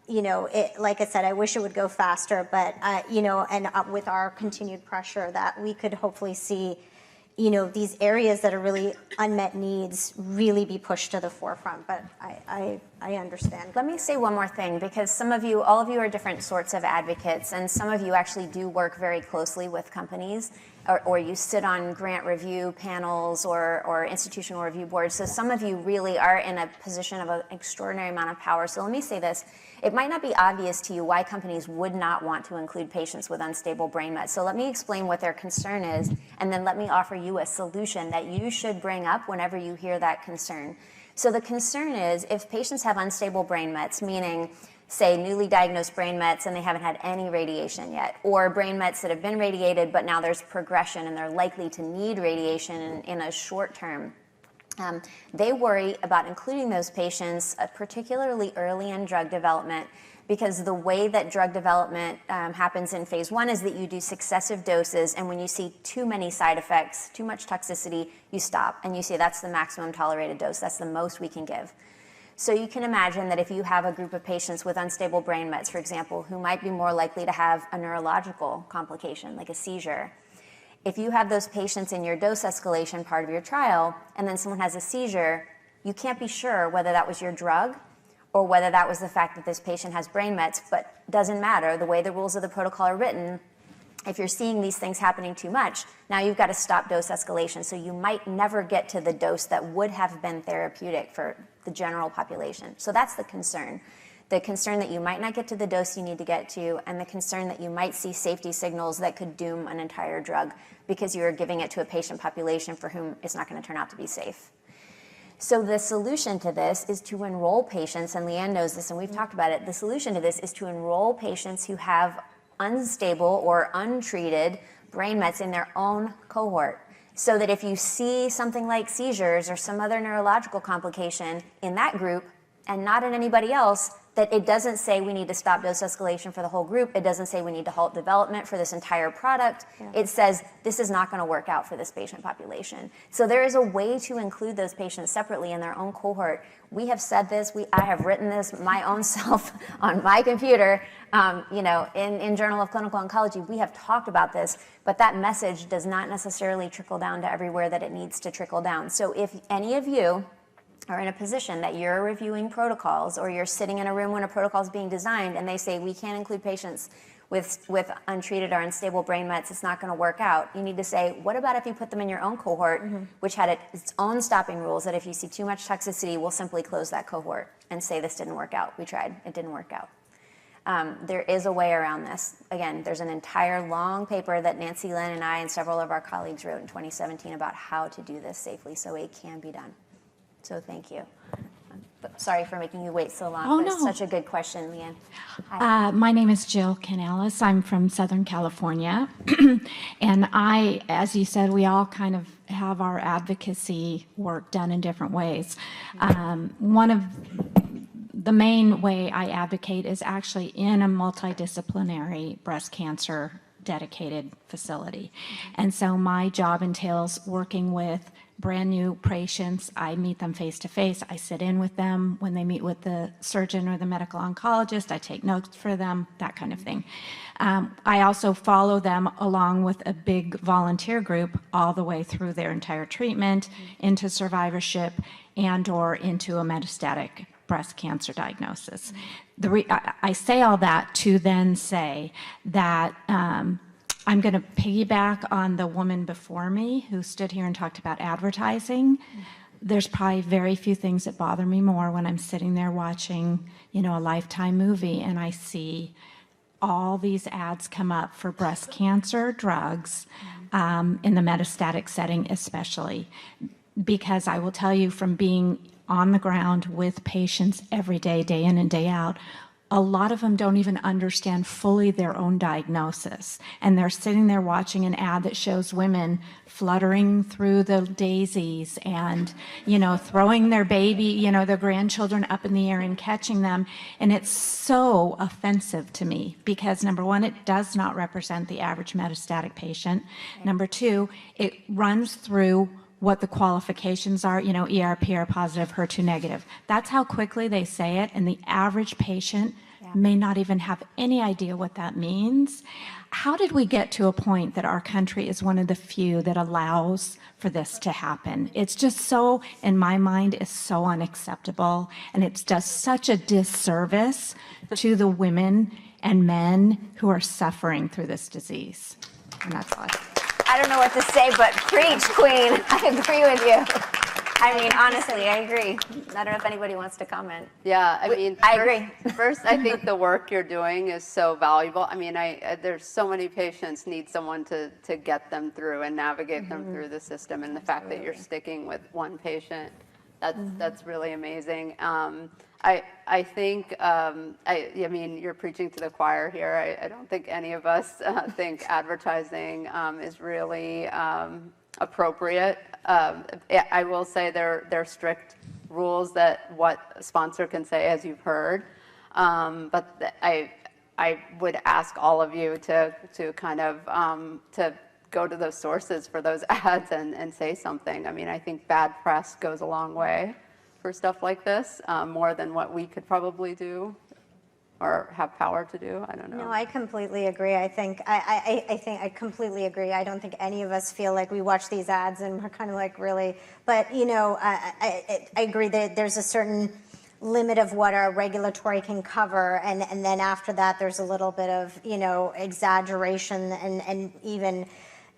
Like I said, I wish it would go faster, but and with our continued pressure, that we could hopefully see these areas that are really unmet needs really be pushed to the forefront. But I understand. Let me say one more thing, because all of you are different sorts of advocates, and some of you actually do work very closely with companies. or you sit on grant review panels or institutional review boards. So some of you really are in a position of an extraordinary amount of power. So let me say this. It might not be obvious to you why companies would not want to include patients with unstable brain mets. So let me explain what their concern is, and then let me offer you a solution that you should bring up whenever you hear that concern. So the concern is if patients have unstable brain mets, meaning say newly diagnosed brain mets and they haven't had any radiation yet, or brain mets that have been radiated but now there's progression and they're likely to need radiation in a short term. They worry about including those patients, particularly early in drug development, because the way that drug development happens in phase 1 is that you do successive doses, and when you see too many side effects, too much toxicity, you stop and you say that's the maximum tolerated dose, that's the most we can give. So you can imagine that if you have a group of patients with unstable brain mets, for example, who might be more likely to have a neurological complication like a seizure, if you have those patients in your dose escalation part of your trial and then someone has a seizure, you can't be sure whether that was your drug or whether that was the fact that this patient has brain mets, but doesn't matter. The way the rules of the protocol are written, if you're seeing these things happening too much, now you've got to stop dose escalation. So you might never get to the dose that would have been therapeutic for the general population. So that's the concern. The concern that you might not get to the dose you need to get to, and the concern that you might see safety signals that could doom an entire drug because you are giving it to a patient population for whom it's not going to turn out to be safe. So the solution to this is to enroll patients, and Leanne knows this and we've talked about it, the solution to this is to enroll patients who have unstable or untreated brain mets in their own cohort. So that if you see something like seizures or some other neurological complication in that group and not in anybody else, that it doesn't say we need to stop dose escalation for the whole group. It doesn't say we need to halt development for this entire product. Yeah. It says this is not going to work out for this patient population. So there is a way to include those patients separately in their own cohort. We have said this. I have written this my own self on my computer. In Journal of Clinical Oncology, we have talked about this, but that message does not necessarily trickle down to everywhere that it needs to trickle down. So if any of you are in a position that you're reviewing protocols or you're sitting in a room when a protocol is being designed and they say we can't include patients with untreated or unstable brain mets, it's not going to work out. You need to say, what about if you put them in your own cohort, which had its own stopping rules that if you see too much toxicity, we'll simply close that cohort and say this didn't work out. We tried, it didn't work out. There is a way around this. Again, there's an entire long paper that Nancy Lynn and I and several of our colleagues wrote in 2017 about how to do this safely, so it can be done. So thank you. Sorry for making you wait so long. Oh, but no. It's such a good question, Leanne. Hi. My name is Jill Canales. I'm from Southern California. And as you said, we all kind of have our advocacy work done in different ways. One of the main way I advocate is actually in a multidisciplinary breast cancer dedicated facility. And so my job entails working with brand new patients. I meet them face to face. I sit in with them when they meet with the surgeon or the medical oncologist. I take notes for them, that kind of thing. I also follow them along with a big volunteer group all the way through their entire treatment, into survivorship, and or into a metastatic breast cancer diagnosis. I say all that to then say that I'm going to piggyback on the woman before me who stood here and talked about advertising. There's probably very few things that bother me more when I'm sitting there watching, a Lifetime movie and I see all these ads come up for breast cancer drugs in the metastatic setting especially. Because I will tell you from being on the ground with patients every day, day in and day out, a lot of them don't even understand fully their own diagnosis. And they're sitting there watching an ad that shows women fluttering through the daisies and, throwing their baby, their grandchildren up in the air and catching them. And it's so offensive to me because number one, it does not represent the average metastatic patient. Number two, it runs through what the qualifications are, ER, PR positive, HER2 negative. That's how quickly they say it, and the average patient may not even have any idea what that means. How did we get to a point that our country is one of the few that allows for this to happen? It's just so, in my mind, is so unacceptable, and it does such a disservice to the women and men who are suffering through this disease. And that's all. I don't know what to say, but preach, Queen. I agree with you. I mean, honestly, I agree. I don't know if anybody wants to comment. Yeah, I mean, I agree. First, I think the work you're doing is so valuable. I mean, there's so many patients need someone to get them through and navigate them through the system, and the fact that you're sticking with one patient, that's really amazing. I think, I mean, you're preaching to the choir here. I don't think any of us think advertising is really appropriate. I will say there are strict rules that what a sponsor can say, as you've heard. But I would ask all of you to kind of to go to those sources for those ads and say something. I mean, I think bad press goes a long way for stuff like this, more than what we could probably do or have power to do. I don't know. No, I completely agree. I think I completely agree. I don't think any of us feel like we watch these ads and we're kind of like, really. But you know, I agree that there's a certain limit of what our regulatory can cover, and then after that, there's a little bit of, you know, exaggeration and even,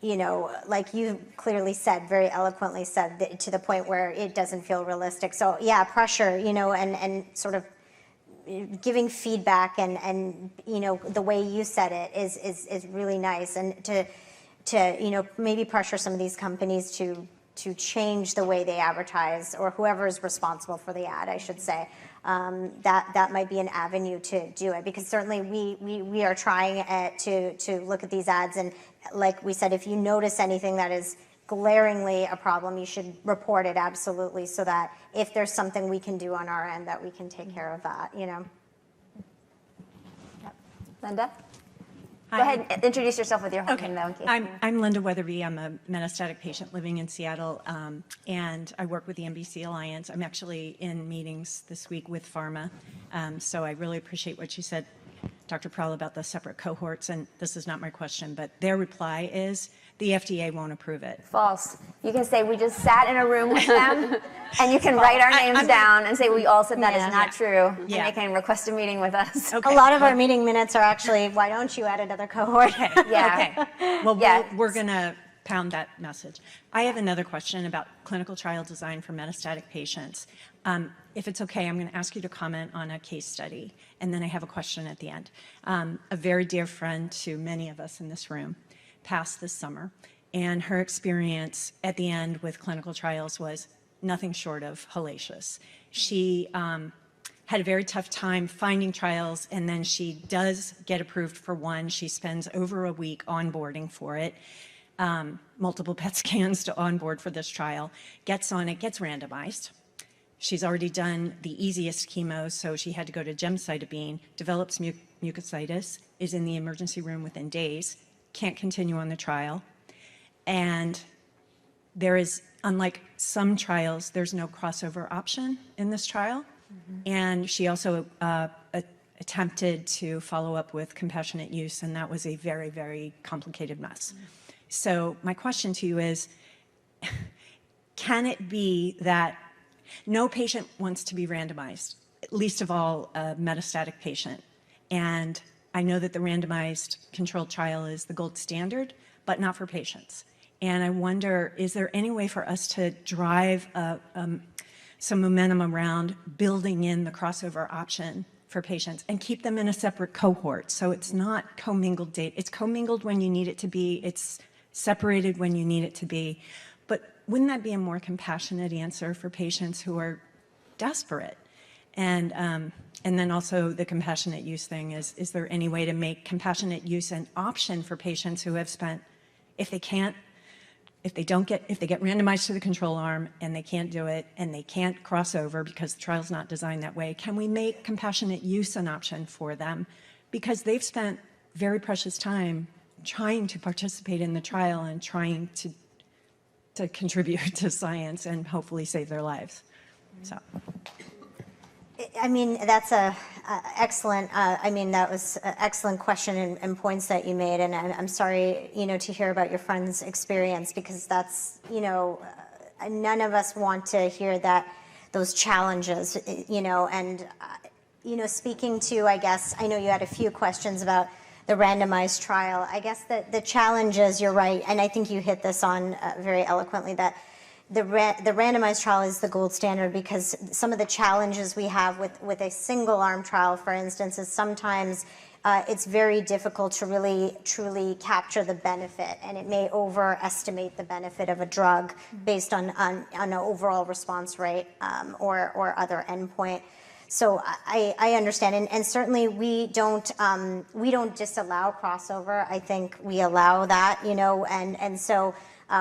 you know, like you clearly said, very eloquently said, that, to the point where it doesn't feel realistic. So yeah, pressure, you know, and sort of giving feedback and you know, the way you said it is really nice, and to you know, maybe pressure some of these companies to change the way they advertise, or whoever is responsible for the ad, I should say. That might be an avenue to do it, because certainly we are trying to look at these ads, and like we said, if you notice anything that is glaringly a problem, you should report it, absolutely, so that if there's something we can do on our end, that we can take care of that, you know. Yep. Linda? Hi. Go ahead and introduce yourself with your home name, though. In case I'm Linda Weatherby. I'm a metastatic patient living in Seattle, and I work with the NBC Alliance. I'm actually in meetings this week with pharma, so I really appreciate what you said, Dr. Prowl, about the separate cohorts, and this is not my question, but their reply is the FDA won't approve it. False. You can say we just sat in a room with them, and you can write our names down and say we all said that is not true, and they can request a meeting with us. Okay. A lot of our meeting minutes are actually, why don't you add another cohort? Okay. Yeah. Okay. Well, we're going to pound that message. I have another question about clinical trial design for metastatic patients. If it's okay, I'm going to ask you to comment on a case study, and then I have a question at the end. A very dear friend to many of us in this room passed this summer, and her experience at the end with clinical trials was nothing short of hellacious. She had a very tough time finding trials, and then she does get approved for one. She spends over a week onboarding for it, multiple PET scans to onboard for this trial, gets on it, gets randomized. She's already done the easiest chemo, so she had to go to gemcitabine, develops mucositis, is in the emergency room within days, can't continue on the trial. And there is, unlike some trials, there's no crossover option in this trial. And she also attempted to follow up with compassionate use, and that was a very, very complicated mess. So my question to you is, can it be that no patient wants to be randomized, least of all a metastatic patient? And I know that the randomized controlled trial is the gold standard, but not for patients. And I wonder, is there any way for us to drive some momentum around building in the crossover option for patients and keep them in a separate cohort? So it's not commingled data. It's commingled when you need it to be. It's separated when you need it to be. But wouldn't that be a more compassionate answer for patients who are desperate? And then also the compassionate use thing is there any way to make compassionate use an option for patients who have spent, if they get randomized to the control arm and they can't do it and they can't cross over because the trial's not designed that way, can we make compassionate use an option for them? Because they've spent very precious time trying to participate in the trial and trying to contribute to science and hopefully save their lives. So. I mean, that's excellent. I mean, that was an excellent question and points that you made. And I'm sorry, you know, to hear about your friend's experience, because that's, you know, none of us want to hear those challenges, you know. And, you know, speaking to, I guess, I know you had a few questions about the randomized trial. I guess the challenge is, you're right, and I think you hit this on very eloquently, that the randomized trial is the gold standard, because some of the challenges we have with a single arm trial, for instance, is sometimes it's very difficult to really truly capture the benefit, and it may overestimate the benefit of a drug based on an overall response rate or other endpoint. So I understand, and certainly we don't disallow crossover. I think we allow that, and so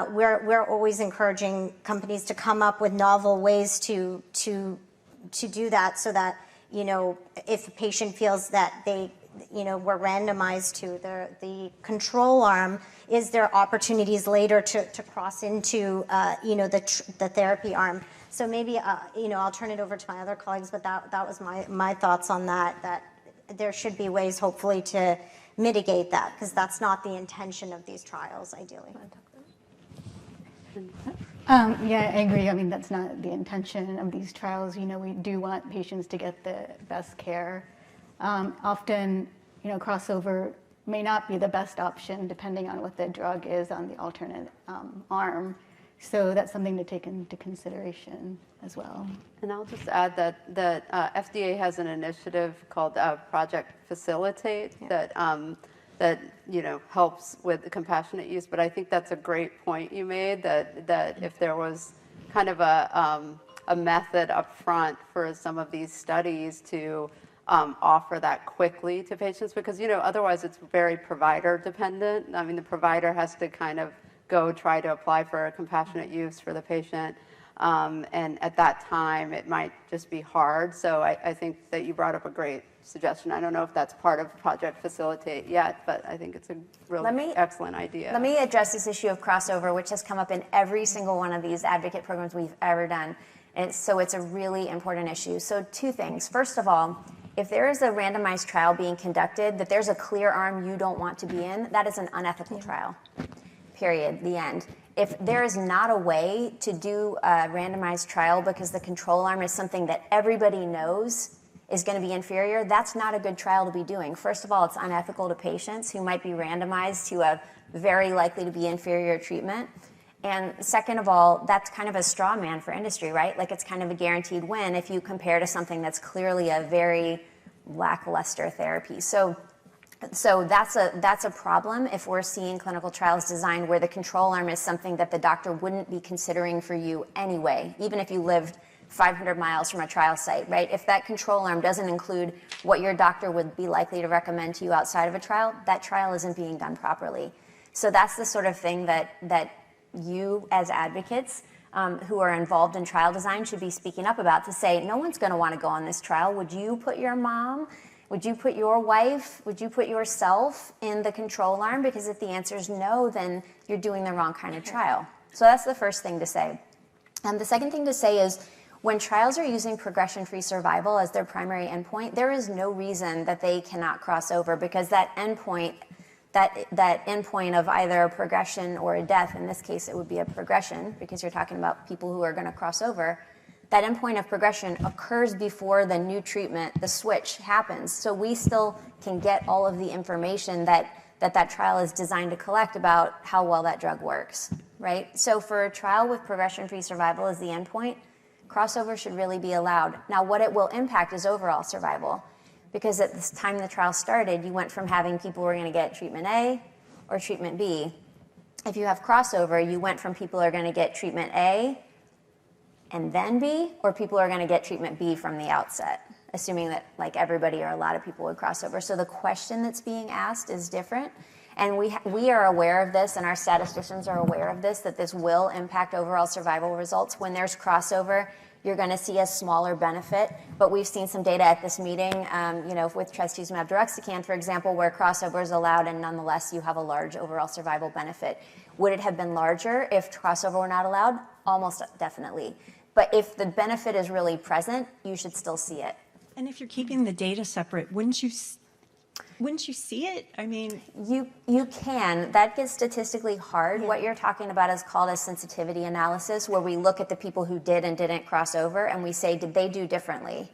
we're always encouraging companies to come up with novel ways to do that, so that if a patient feels that they were randomized to the control arm, is there opportunities later to cross into the therapy arm. So maybe I'll turn it over to my other colleagues, but that was my thoughts on that there should be ways hopefully to mitigate that, because that's not the intention of these trials ideally. Yeah, I agree. I mean, that's not the intention of these trials. We do want patients to get the best care. Often, crossover may not be the best option depending on what the drug is on the alternate arm. So that's something to take into consideration as well. And I'll just add that FDA has an initiative called Project Facilitate that helps with the compassionate use. But I think that's a great point you made, that if there was kind of a method up front for some of these studies to offer that quickly to patients, because otherwise it's very provider dependent. I mean, the provider has to kind of go try to apply for a compassionate use for the patient. And at that time, it might just be hard. So I think that you brought up a great suggestion. I don't know if that's part of Project Facilitate yet, but I think it's a really excellent idea. Let me address this issue of crossover, which has come up in every single one of these advocate programs we've ever done. And so it's a really important issue. So 2 things. First of all, if there is a randomized trial being conducted that there's a clear arm you don't want to be in, that is an unethical trial. Period. The end. If there is not a way to do a randomized trial because the control arm is something that everybody knows is going to be inferior, that's not a good trial to be doing. First of all, it's unethical to patients who might be randomized to a very likely to be inferior treatment. And second of all, that's kind of a straw man for industry, right? Like, it's kind of a guaranteed win if you compare to something that's clearly a very lackluster therapy. So that's a problem if we're seeing clinical trials designed where the control arm is something that the doctor wouldn't be considering for you anyway, even if you lived 500 miles from a trial site, right? If that control arm doesn't include what your doctor would be likely to recommend to you outside of a trial, that trial isn't being done properly. So that's the sort of thing that you as advocates who are involved in trial design should be speaking up about, to say, no one's going to want to go on this trial. Would you put your mom? Would you put your wife? Would you put yourself in the control arm? Because if the answer is no, then you're doing the wrong kind of trial. So that's the first thing to say. And the second thing to say is, when trials are using progression-free survival as their primary endpoint, there is no reason that they cannot cross over, because that endpoint, that endpoint of either a progression or a death, in this case it would be a progression because you're talking about people who are going to cross over, that endpoint of progression occurs before the new treatment, the switch, happens. So we still can get all of the information that trial is designed to collect about how well that drug works, right? So for a trial with progression-free survival as the endpoint, crossover should really be allowed. Now, what it will impact is overall survival, because at this time the trial started, you went from having people who are going to get treatment A or treatment B. If you have crossover, you went from people who are going to get treatment A and then B, or people who are going to get treatment B from the outset, assuming that like everybody or a lot of people would cross over. So the question that's being asked is different. And we are aware of this, and our statisticians are aware of this, that this will impact overall survival results. When there's crossover, you're going to see a smaller benefit. But we've seen some data at this meeting, with trastuzumab deruxtecan, for example, where crossover is allowed, and nonetheless you have a large overall survival benefit. Would it have been larger if crossover were not allowed? Almost definitely. But if the benefit is really present, you should still see it. And if you're keeping the data separate, wouldn't you see it? I mean, you can. That gets statistically hard. Yeah. What you're talking about is called a sensitivity analysis, where we look at the people who did and didn't cross over, and we say, did they do differently?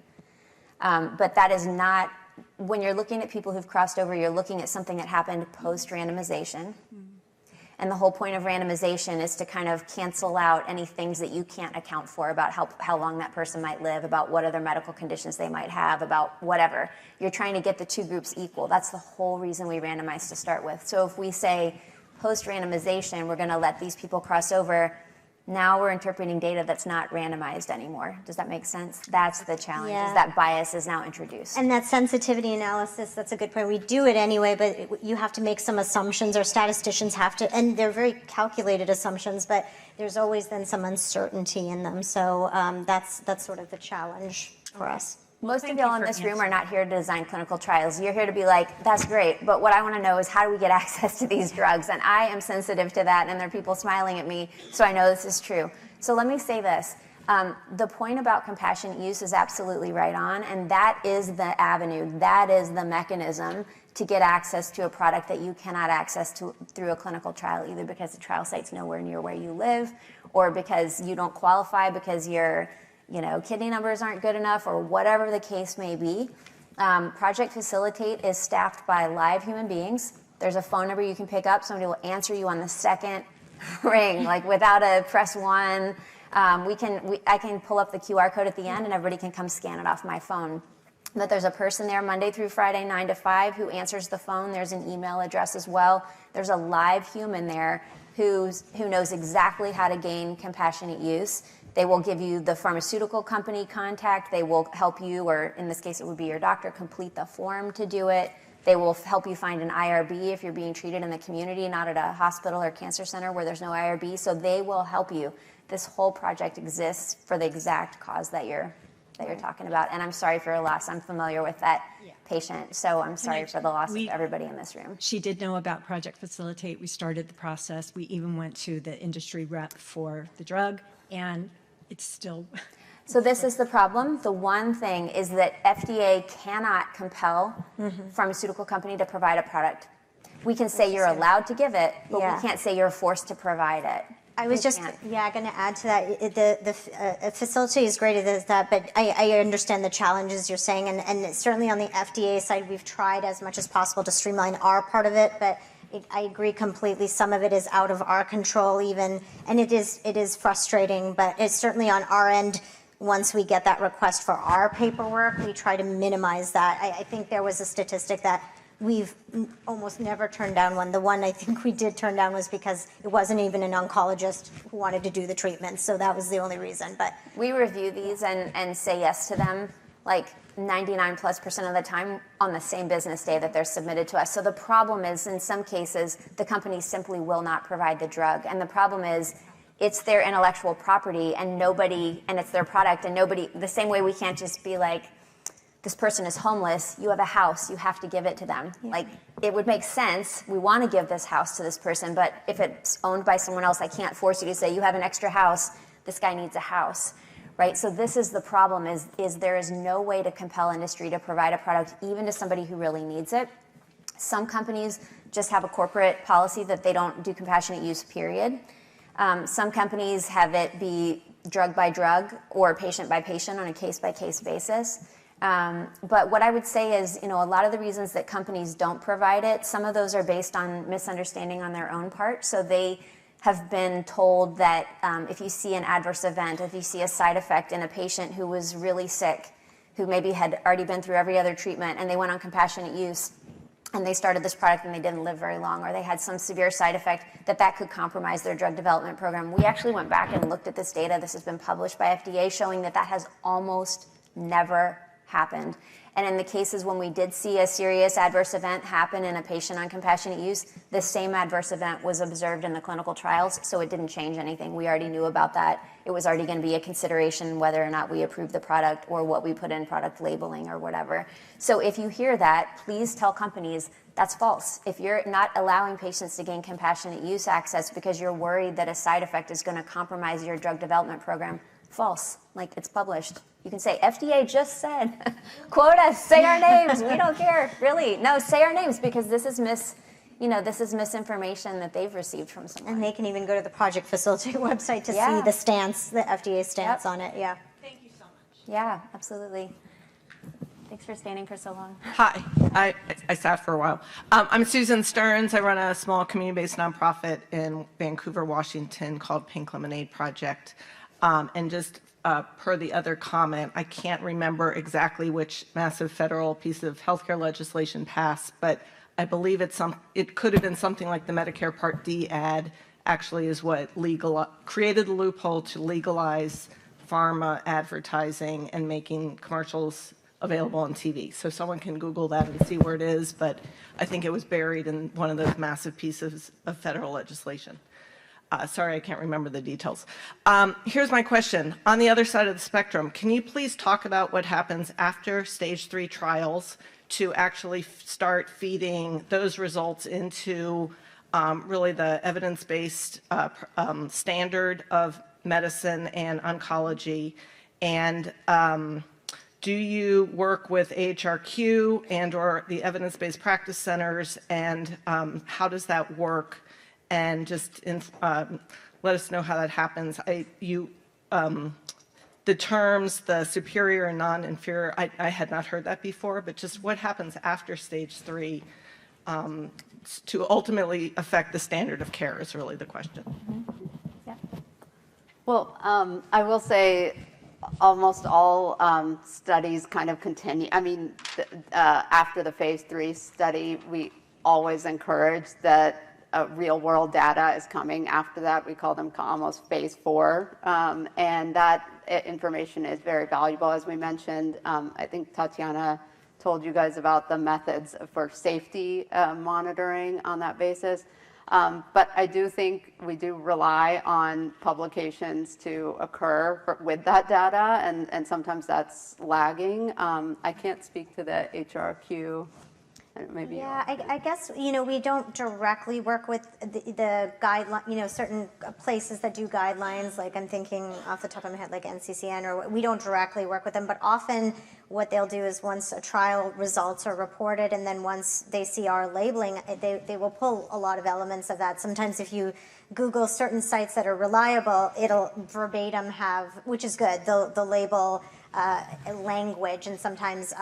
But that is not when you're looking at people who've crossed over, you're looking at something that happened post-randomization. And the whole point of randomization is to kind of cancel out any things that you can't account for about how long that person might live, about what other medical conditions they might have, about whatever. You're trying to get the two groups equal. That's the whole reason we randomize to start with. So if we say post-randomization, we're going to let these people cross over, now we're interpreting data that's not randomized anymore. Does that make sense? That's the challenge, is that bias is now introduced. And that sensitivity analysis, that's a good point. We do it anyway, but you have to make some assumptions, or statisticians have to, and they're very calculated assumptions, but there's always then some uncertainty in them. So that's sort of the challenge for us. Most of y'all in this room are not here to design clinical trials. You're here to be like, that's great, but what I want to know is how do we get access to these drugs? And I am sensitive to that, and there are people smiling at me, so I know this is true. So let me say this. The point about compassionate use is absolutely right on, and that is the avenue, that is the mechanism to get access to a product that you cannot access to through a clinical trial, either because the trial site's nowhere near where you live, or because you don't qualify because you're kidney numbers aren't good enough, or whatever the case may be. Project Facilitate is staffed by live human beings. There's a phone number you can pick up. Somebody will answer you on the second ring, like without a press one. I can pull up the QR code at the end, and everybody can come scan it off my phone. But there's a person there Monday through Friday, 9 to 5, who answers the phone. There's an email address as well. There's a live human there who knows exactly how to gain compassionate use. They will give you the pharmaceutical company contact. They will help you, or in this case it would be your doctor, complete the form to do it. They will help you find an IRB if you're being treated in the community, not at a hospital or cancer center where there's no IRB. So they will help you. This whole project exists for the exact cause that you're talking about. And I'm sorry for your loss. I'm familiar with that patient, so I'm sorry for the loss of everybody in this room. She did know about Project Facilitate. We started the process. We even went to the industry rep for the drug, and it's still... So this is the problem. The one thing is that FDA cannot compel pharmaceutical company to provide a product. We can say you're allowed to give it, but we can't say you're forced to provide it. I was just, going to add to that. The facility is great at that, but I understand the challenges you're saying, and certainly on the FDA side, we've tried as much as possible to streamline our part of it, but I agree completely. Some of it is out of our control even, and it is frustrating, but it's certainly on our end. Once we get that request for our paperwork, we try to minimize that. I think there was a statistic that we've almost never turned down one. The one I think we did turn down was because it wasn't even an oncologist who wanted to do the treatment, so that was the only reason. But we review these and say yes to them like 99+% of the time on the same business day that they're submitted to us. So the problem is, in some cases, the company simply will not provide the drug. And the problem is, it's their intellectual property and it's their product, and the same way we can't just be like, this person is homeless, you have a house, you have to give it to them. Like, it would make sense, we want to give this house to this person, but if it's owned by someone else, I can't force you to say, you have an extra house, this guy needs a house, right? So this is the problem, is there is no way to compel industry to provide a product even to somebody who really needs it. Some companies just have a corporate policy that they don't do compassionate use, period. Some companies have it be drug by drug or patient by patient on a case-by-case basis. But what I would say is, a lot of the reasons that companies don't provide it, some of those are based on misunderstanding on their own part. So they have been told that if you see an adverse event, if you see a side effect in a patient who was really sick, who maybe had already been through every other treatment, and they went on compassionate use, and they started this product and they didn't live very long, or they had some severe side effect, that could compromise their drug development program. We actually went back and looked at this data. This has been published by FDA, showing that has almost never happened. And in the cases when we did see a serious adverse event happen in a patient on compassionate use, the same adverse event was observed in the clinical trials, so it didn't change anything. We already knew about that. It was already going to be a consideration whether or not we approved the product or what we put in product labeling or whatever. So if you hear that, please tell companies that's false. If you're not allowing patients to gain compassionate use access because you're worried that a side effect is going to compromise your drug development program, false. Like, it's published. You can say, FDA just said, quote us, say our names, we don't care, really. No, say our names, because this is misinformation that they've received from someone. And they can even go to the Project Facilitate website to see the stance, the FDA stance on it, Thank you so much. Yeah, absolutely. Thanks for standing for so long. Hi, I sat for a while. I'm Susan Stearns. I run a small community-based nonprofit in Vancouver, Washington called Pink Lemonade Project. And just per the other comment, I can't remember exactly which massive federal piece of healthcare legislation passed, but I believe it could have been something like the Medicare Part D ad actually is what created a loophole to legalize pharma advertising and making commercials available on TV. So someone can Google that and see where it is, but I think it was buried in one of those massive pieces of federal legislation. Sorry, I can't remember the details. Here's my question. On the other side of the spectrum, can you please talk about what happens after stage 3 trials to actually start feeding those results into really the evidence-based standard of medicine and oncology? And do you work with AHRQ and or the evidence-based practice centers, and how does that work? And just let us know how that happens. The terms, the superior and non-inferior, I had not heard that before, but just what happens after stage 3 to ultimately affect the standard of care is really the question. Yeah. Well, I will say almost all studies kind of continue. I mean, after the phase 3 study, we always encourage that real-world data is coming after that. We call them almost phase 4, and that information is very valuable. As we mentioned, I think Tatiana told you guys about the methods for safety monitoring on that basis. But I do think we do rely on publications to occur with that data, and sometimes that's lagging. I can't speak to the HRQ. Maybe. Yeah, I guess, we don't directly work with the guideline, certain places that do guidelines, like I'm thinking off the top of my head, like NCCN, or we don't directly work with them, but often what they'll do is once a trial results are reported, and then once they see our labeling, they will pull a lot of elements of that. Sometimes if you Google certain sites that are reliable, it'll verbatim have, which is good, the label language, and sometimes,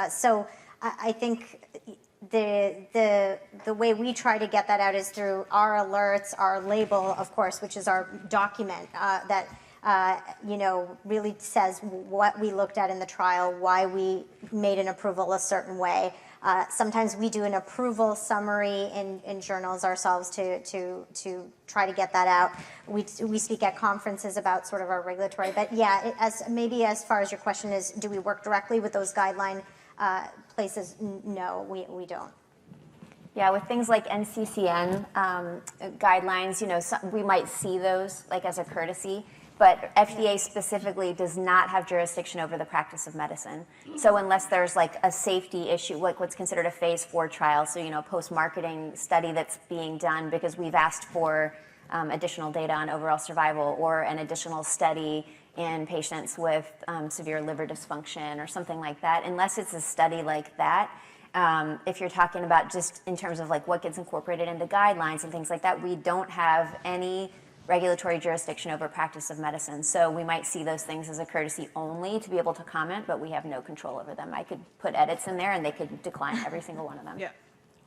so I think the way we try to get that out is through our alerts, our label, of course, which is our document that really says what we looked at in the trial, why we made an approval a certain way. Sometimes we do an approval summary in journals ourselves to try to get that out. We speak at conferences about sort of our regulatory, but yeah, as far as your question is, do we work directly with those guideline places? No, we don't. Yeah, with things like NCCN guidelines, we might see those like as a courtesy, but FDA specifically does not have jurisdiction over the practice of medicine. So unless there's like a safety issue, like what's considered a phase 4 trial, so post-marketing study that's being done because we've asked for additional data on overall survival, or an additional study in patients with severe liver dysfunction or something like that, unless it's a study like that. If you're talking about just in terms of like what gets incorporated into guidelines and things like that, we don't have any regulatory jurisdiction over practice of medicine. So we might see those things as a courtesy only to be able to comment, but we have no control over them. I could put edits in there and they could decline every single one of them. Yeah.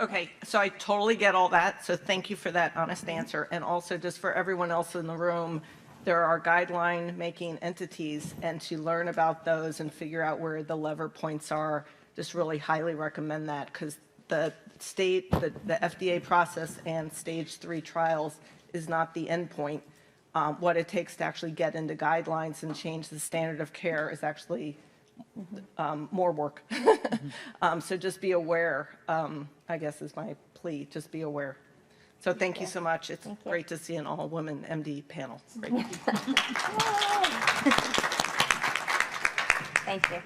Okay, so I totally get all that. So thank you for that honest answer. And also just for everyone else in the room, there are guideline making entities, and to learn about those and figure out where the lever points are, just really highly recommend that, because the FDA process and stage 3 trials is not the end point. What it takes to actually get into guidelines and change the standard of care is actually more work. So just be aware, I guess is my plea, just be aware. So thank you so much. It's great to see an all-woman MD panel. Great. Thank you.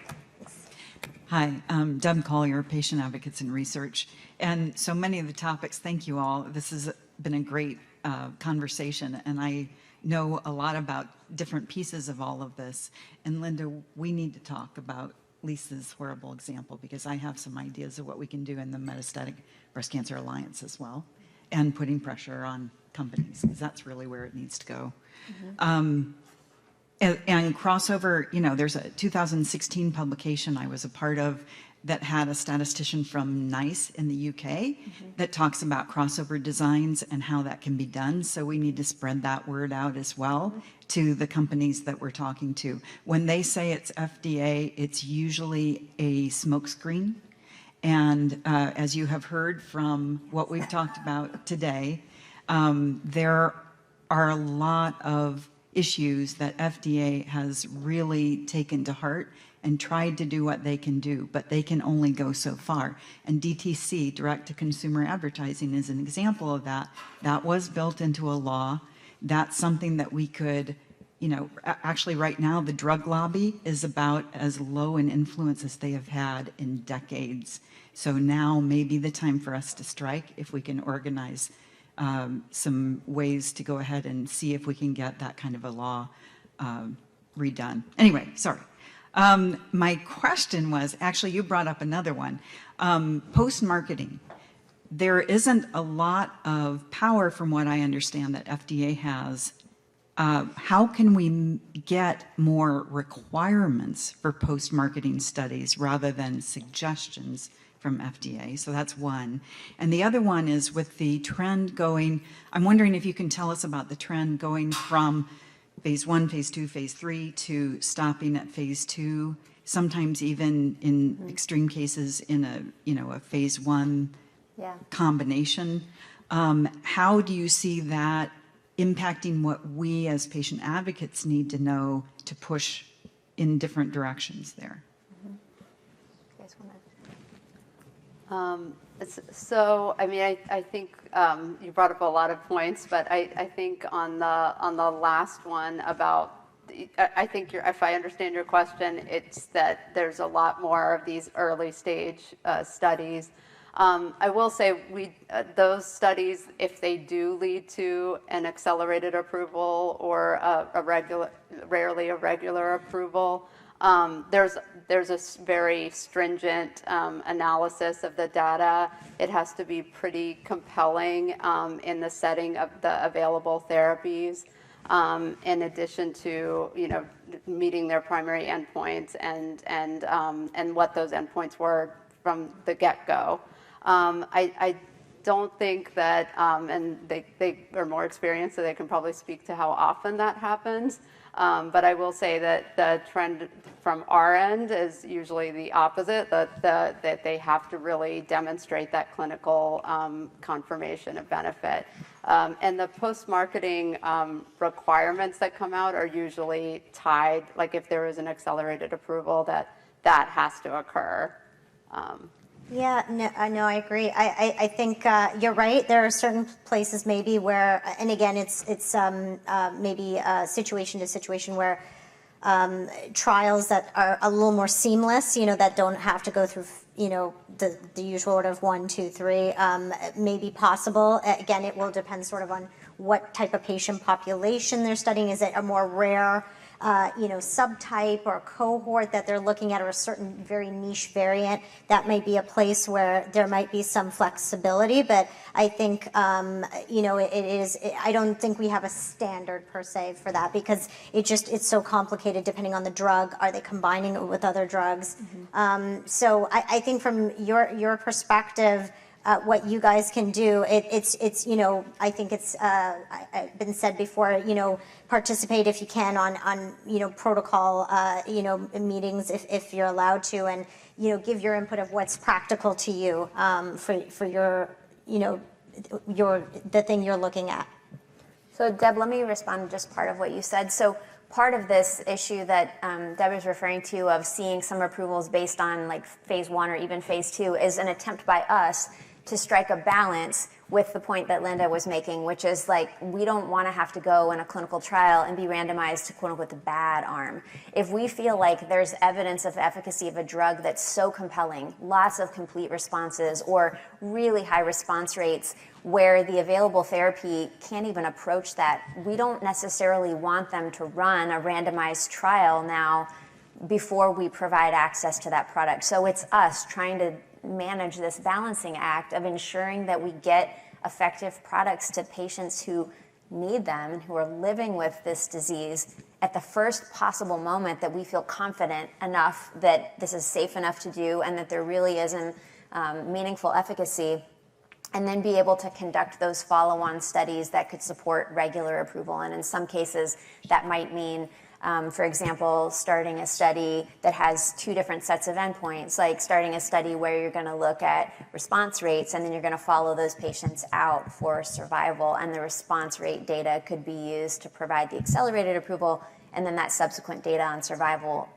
Hi, I'm Deb Collier, Patient Advocates in Research. And so many of the topics, thank you all. This has been a great conversation, and I know a lot about different pieces of all of this. And Linda, we need to talk about Lisa's horrible example, because I have some ideas of what we can do in the Metastatic Breast Cancer Alliance as well, and putting pressure on companies, because that's really where it needs to go. And crossover, there's a 2016 publication I was a part of that had a statistician from NICE in the UK that talks about crossover designs and how that can be done. So we need to spread that word out as well to the companies that we're talking to. When they say it's FDA, it's usually a smokescreen. And as you have heard from what we've talked about today, there are a lot of issues that FDA has really taken to heart and tried to do what they can do, but they can only go so far. And DTC, direct-to-consumer advertising, is an example of that. That was built into a law. That's something that we could, actually right now the drug lobby is about as low in influence as they have had in decades. So now may be the time for us to strike if we can organize some ways to go ahead and see if we can get that kind of a law redone. Anyway, sorry. My question was, actually, you brought up another one. Post-marketing. There isn't a lot of power, from what I understand, that FDA has. How can we get more requirements for post-marketing studies rather than suggestions from FDA? So that's one. And the other one is with the trend going, I'm wondering if you can tell us about the trend going from phase 1, phase 2, phase 3 to stopping at phase 2, sometimes even in extreme cases in a phase 1 combination. How do you see that impacting what we as patient advocates need to know to push in different directions there? So, I mean, I think you brought up a lot of points, but I think on the last one about, I think if I understand your question, it's that there's a lot more of these early stage studies. I will say those studies, if they do lead to an accelerated approval or rarely a regular approval, there's a very stringent analysis of the data. It has to be pretty compelling in the setting of the available therapies, in addition to meeting their primary endpoints and what those endpoints were from the get-go. I don't think that, and they are more experienced, so they can probably speak to how often that happens. But I will say that the trend from our end is usually the opposite, that they have to really demonstrate that clinical confirmation of benefit. And the post-marketing requirements that come out are usually tied, like if there is an accelerated approval, that has to occur. Yeah, no, I agree. I think you're right. There are certain places maybe where, and again, it's maybe situation to situation where trials that are a little more seamless, that don't have to go through, the usual order of 1, 2, 3, may be possible. Again, it will depend sort of on what type of patient population they're studying. Is it a more rare subtype or cohort that they're looking at, or a certain very niche variant? That may be a place where there might be some flexibility, but I think, it is, I don't think we have a standard per se for that, because it's so complicated depending on the drug. Are they combining it with other drugs? So I think from your perspective, what you guys can do, it's I think it's been said before, participate if you can on protocol, meetings if you're allowed to, and give your input of what's practical to you for your the thing you're looking at. So Deb, let me respond to just part of what you said. So part of this issue that Deb is referring to of seeing some approvals based on like phase 1 or even phase 2 is an attempt by us to strike a balance with the point that Linda was making, which is like, we don't want to have to go in a clinical trial and be randomized to quote unquote the bad arm. If we feel like there's evidence of efficacy of a drug that's so compelling, lots of complete responses or really high response rates where the available therapy can't even approach that, we don't necessarily want them to run a randomized trial now before we provide access to that product. So it's us trying to manage this balancing act of ensuring that we get effective products to patients who need them and who are living with this disease, at the first possible moment that we feel confident enough that this is safe enough to do and that there really is meaningful efficacy, and then be able to conduct those follow-on studies that could support regular approval. And in some cases, that might mean, for example, starting a study that has 2 different sets of endpoints, like starting a study where you're going to look at response rates, and then you're going to follow those patients out for survival, and the response rate data could be used to provide the accelerated approval, and then that subsequent data on survival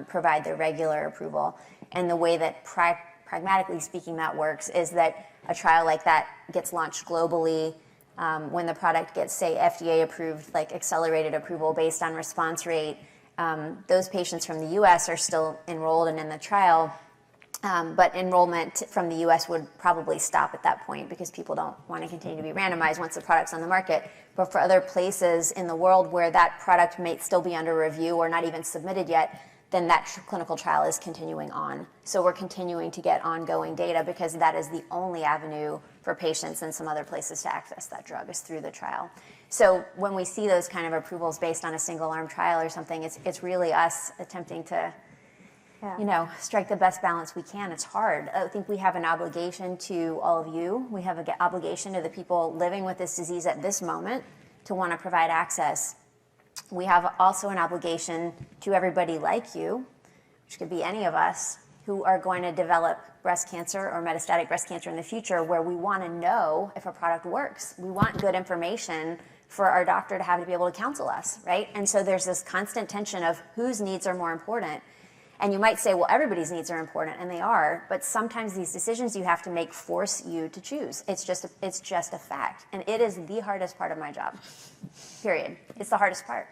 provide the regular approval. And the way that pragmatically speaking that works is that a trial like that gets launched globally. When the product gets, say, FDA approved, like accelerated approval based on response rate, those patients from the US are still enrolled and in the trial, but enrollment from the US would probably stop at that point because people don't want to continue to be randomized once the product's on the market. But for other places in the world where that product may still be under review or not even submitted yet, then that clinical trial is continuing on. So we're continuing to get ongoing data because that is the only avenue for patients and some other places to access that drug is through the trial. So when we see those kind of approvals based on a single-arm trial or something, it's really us attempting to, strike the best balance we can. It's hard. I think we have an obligation to all of you. We have an obligation to the people living with this disease at this moment to want to provide access. We have also an obligation to everybody like you, which could be any of us, who are going to develop breast cancer or metastatic breast cancer in the future, where we want to know if a product works. We want good information for our doctor to have to be able to counsel us, right? And so there's this constant tension of whose needs are more important. And you might say, well, everybody's needs are important, and they are, but sometimes these decisions you have to make force you to choose. It's just a fact. And it is the hardest part of my job, period. It's the hardest part.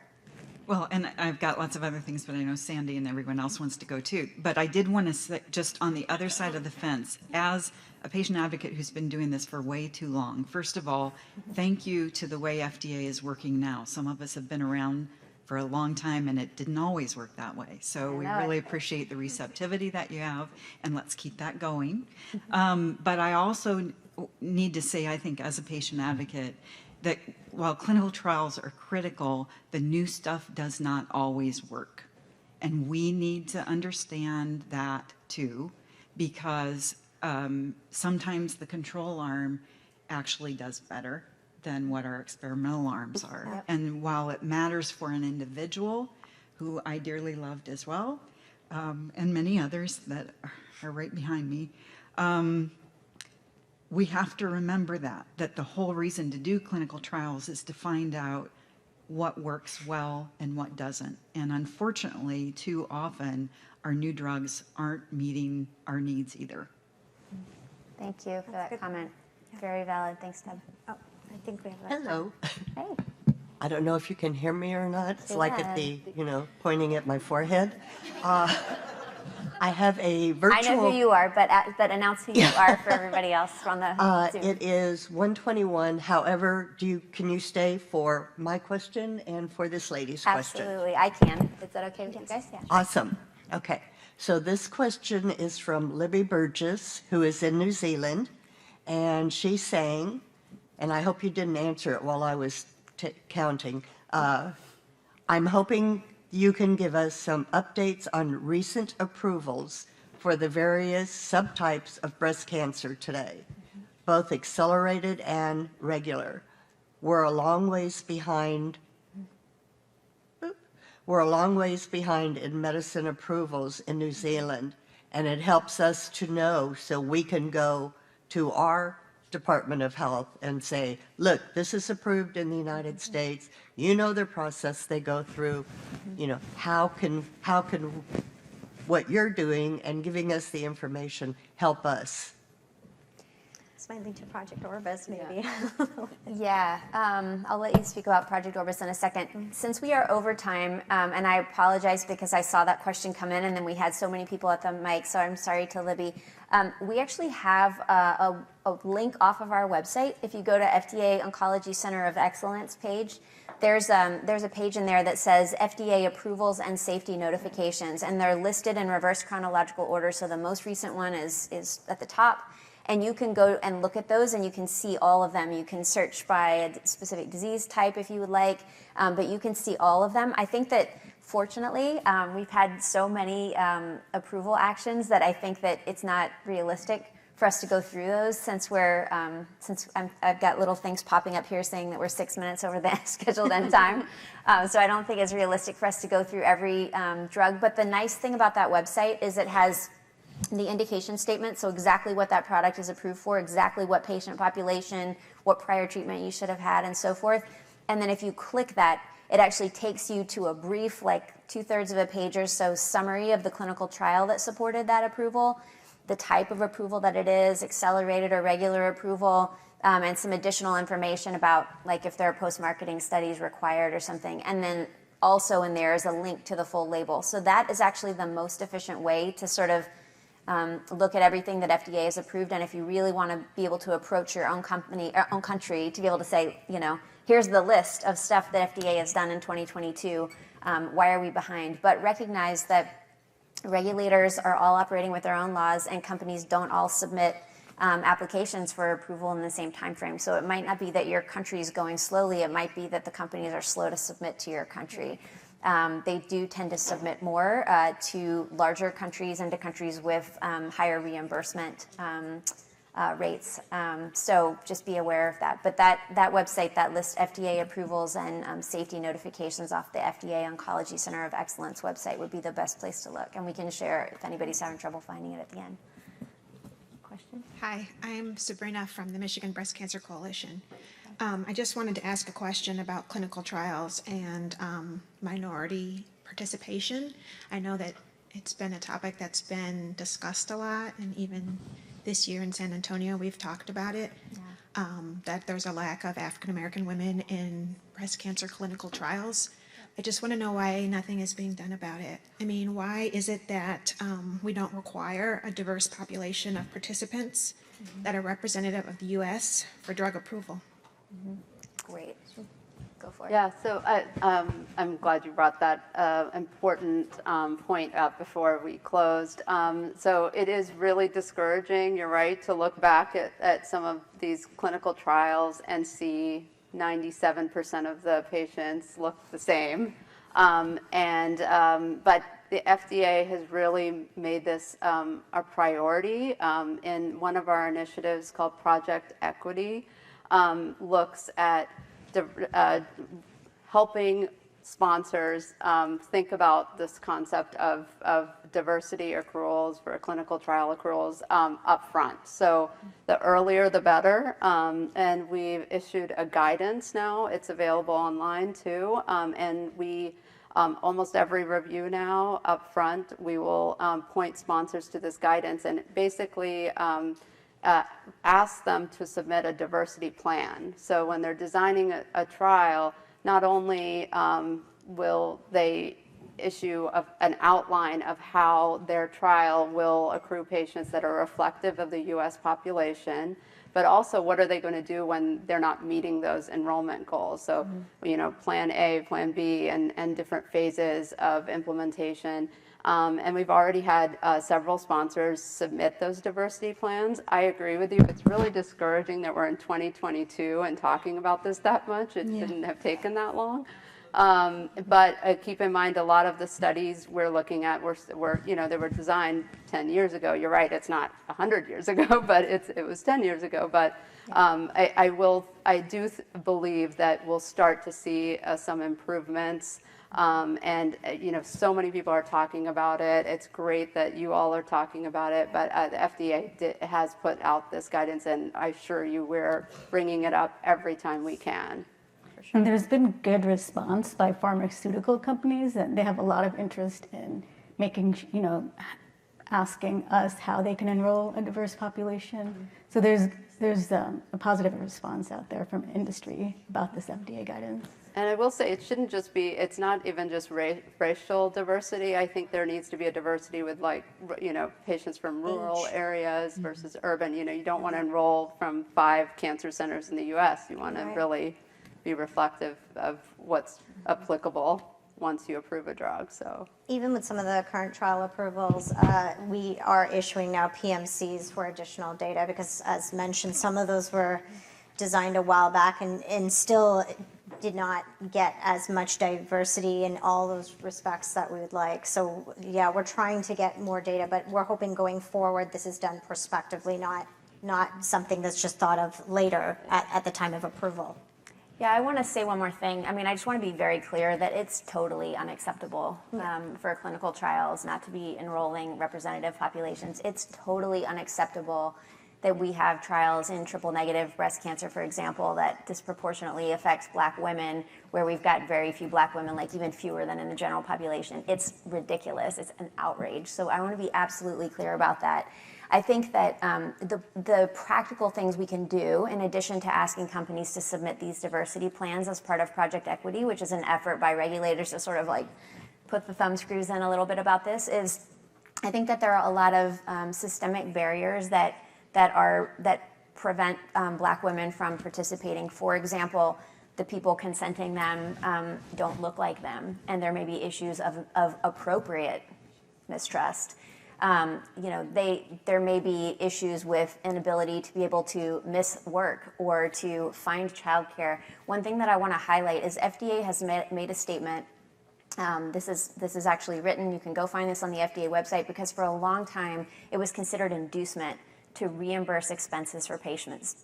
Well, and I've got lots of other things, but I know Sandy and everyone else wants to go too. But I did want to say, just on the other side of the fence, as a patient advocate who's been doing this for way too long, first of all, thank you to the way FDA is working now. Some of us have been around for a long time, and it didn't always work that way. So we really appreciate the receptivity that you have, and let's keep that going. But I also need to say, I think, as a patient advocate, that while clinical trials are critical, the new stuff does not always work. And we need to understand that too, because sometimes the control arm actually does better than what our experimental arms are. Yep. And while it matters for an individual, who I dearly loved as well, and many others that are right behind me, we have to remember that the whole reason to do clinical trials is to find out what works well and what doesn't. And unfortunately, too often, our new drugs aren't meeting our needs either. Thank you for that comment. Very valid. Thanks, Deb. Oh, I think we have that. Hello. Hey. I don't know if you can hear me or not. It's Say like that. at the, pointing at my forehead. I have a virtual... I know who you are, but announce who you are for everybody else on the Zoom. It is 1:21. However, can you stay for my question and for this lady's question? Absolutely, I can. Is that okay with you guys? Yeah. Awesome. Okay. So this question is from Libby Burgess, who is in New Zealand, and she's saying, and I hope you didn't answer it while I was counting, I'm hoping you can give us some updates on recent approvals for the various subtypes of breast cancer today, both accelerated and regular. We're a long ways behind. We're a long ways behind in medicine approvals in New Zealand, and it helps us to know so we can go to our Department of Health and say, look, this is approved in the United States. You know their process they go through. How can what you're doing and giving us the information help us? This might lead to Project Orbis, maybe. Yeah, I'll let you speak about Project Orbis in a second. Since we are over time, and I apologize because I saw that question come in and then we had so many people at the mic, so I'm sorry to Libby. We actually have a link off of our website. If you go to FDA Oncology Center of Excellence page, there's a page in there that says FDA approvals and safety notifications, and they're listed in reverse chronological order, so the most recent one is at the top. And you can go and look at those and you can see all of them. You can search by a specific disease type if you would like, but you can see all of them. I think that fortunately, we've had so many approval actions that I think that it's not realistic for us to go through those since I've got little things popping up here saying that we're 6 minutes over the scheduled end time. So I don't think it's realistic for us to go through every drug. But the nice thing about that website is it has the indication statement, so exactly what that product is approved for, exactly what patient population, what prior treatment you should have had, and so forth. And then if you click that, it actually takes you to a brief, like 2/3 of a page or so, summary of the clinical trial that supported that approval, the type of approval that it is, accelerated or regular approval, and some additional information about like if there are post-marketing studies required or something. And then also in there is a link to the full label. So that is actually the most efficient way to sort of look at everything that FDA has approved. And if you really want to be able to approach your own company, or own country, to be able to say, you know, here's the list of stuff that FDA has done in 2022. Why are we behind? But recognize that regulators are all operating with their own laws, and companies don't all submit applications for approval in the same time frame. So it might not be that your country is going slowly. It might be that the companies are slow to submit to your country. They do tend to submit more to larger countries and to countries with higher reimbursement rates. So just be aware of that. But that website that lists FDA approvals and safety notifications off the FDA Oncology Center of Excellence website would be the best place to look. And we can share if anybody's having trouble finding it at the end. Question? Hi, I'm Sabrina from the Michigan Breast Cancer Coalition. I just wanted to ask a question about clinical trials and minority participation. I know that it's been a topic that's been discussed a lot, and even this year in San Antonio, we've talked about it, that there's a lack of African American women in breast cancer clinical trials. I just want to know why nothing is being done about it. I mean, why is it that we don't require a diverse population of participants that are representative of the U.S. for drug approval? Great. Go for it. Yeah, so I'm glad you brought that important point up before we closed. So it is really discouraging, you're right, to look back at some of these clinical trials and see 97% of the patients look the same. But the FDA has really made this a priority. In one of our initiatives called Project Equity, looks at helping sponsors think about this concept of diversity accruals for clinical trial accruals up front. So the earlier the better, and we've issued a guidance now. It's available online too, and we almost every review now up front, we will point sponsors to this guidance and basically ask them to submit a diversity plan. So when they're designing a trial, not only will they issue an outline of how their trial will accrue patients that are reflective of the U.S. population, but also what are they going to do when they're not meeting those enrollment goals. So, you know, plan A, plan B, and different phases of implementation. And we've already had several sponsors submit those diversity plans. I agree with you. It's really discouraging that we're in 2022 and talking about this that much. It shouldn't have taken that long. But keep in mind, a lot of the studies we're looking at were, you know, they were designed 10 years ago. You're right, it's not 100 years ago, but it was 10 years ago. But I do believe that we'll start to see some improvements. You know, so many people are talking about it. It's great that you all are talking about it, but the FDA has put out this guidance, and I assure you we're bringing it up every time we can. And there's been good response by pharmaceutical companies, and they have a lot of interest in making, you know, asking us how they can enroll a diverse population. So there's a positive response out there from industry about this FDA guidance. And I will say it shouldn't just be, it's not even just racial diversity. I think there needs to be a diversity with, like, you know, patients from rural areas versus urban. You know, you don't want to enroll from 5 cancer centers in the U.S. You want to really be reflective of what's applicable. once you approve a drug. So Even with some of the current trial approvals, we are issuing now PMCs for additional data because, as mentioned, some of those were designed a while back and still did not get as much diversity in all those respects that we would like. So yeah, we're trying to get more data, but we're hoping going forward this is done prospectively, not something that's just thought of later at the time of approval. Yeah, I want to say one more thing. I mean, I just want to be very clear that it's totally unacceptable for clinical trials not to be enrolling representative populations. It's totally unacceptable that we have trials in triple-negative breast cancer, for example, that disproportionately affects Black women, where we've got very few Black women, like even fewer than in the general population. It's ridiculous. It's an outrage. So I want to be absolutely clear about that. I think that the practical things we can do, in addition to asking companies to submit these diversity plans as part of Project Equity, which is an effort by regulators to sort of like put the thumb screws in a little bit about this, is I think that there are a lot of systemic barriers that prevent Black women from participating. For example, the people consenting them don't look like them, and there may be issues of appropriate mistrust. There may be issues with inability to be able to miss work or to find childcare. One thing that I want to highlight is FDA has made a statement. This is actually written. You can go find this on the FDA website, because for a long time it was considered inducement to reimburse expenses for patients.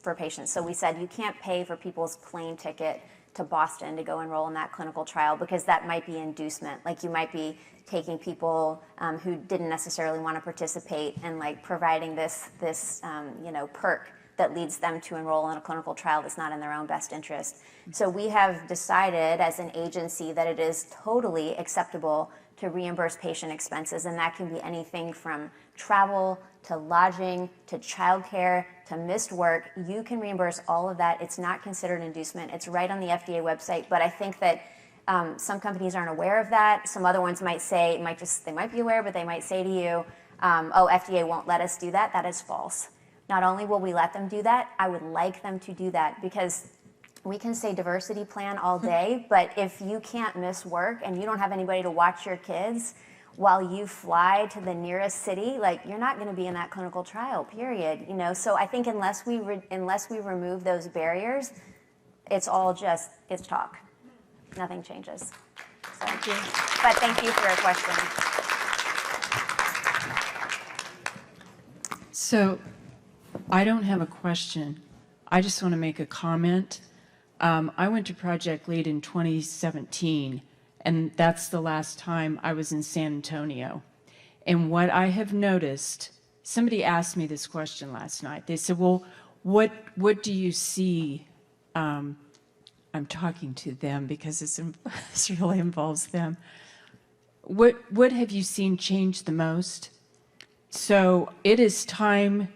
So we said you can't pay for people's plane ticket to Boston to go enroll in that clinical trial, because that might be inducement. Like you might be taking people who didn't necessarily want to participate and like providing this perk that leads them to enroll in a clinical trial that's not in their own best interest. So we have decided as an agency that it is totally acceptable to reimburse patient expenses, and that can be anything from travel to lodging to childcare to missed work. You can reimburse all of that. It's not considered inducement. It's right on the FDA website, but I think that some companies aren't aware of that. Some other ones might say, they might be aware, but they might say to you, oh, FDA won't let us do that. That is false. Not only will we let them do that, I would like them to do that, because we can say diversity plan all day, but if you can't miss work and you don't have anybody to watch your kids while you fly to the nearest city, like you're not going to be in that clinical trial, period. So I think unless we remove those barriers, it's talk. Nothing changes. So, thank you. But thank you for your question. So I don't have a question. I just want to make a comment. I went to Project Lead in 2017, and that's the last time I was in San Antonio. And what I have noticed, somebody asked me this question last night. They said, well, what do you see? I'm talking to them because this really involves them. What have you seen change the most? So it is time,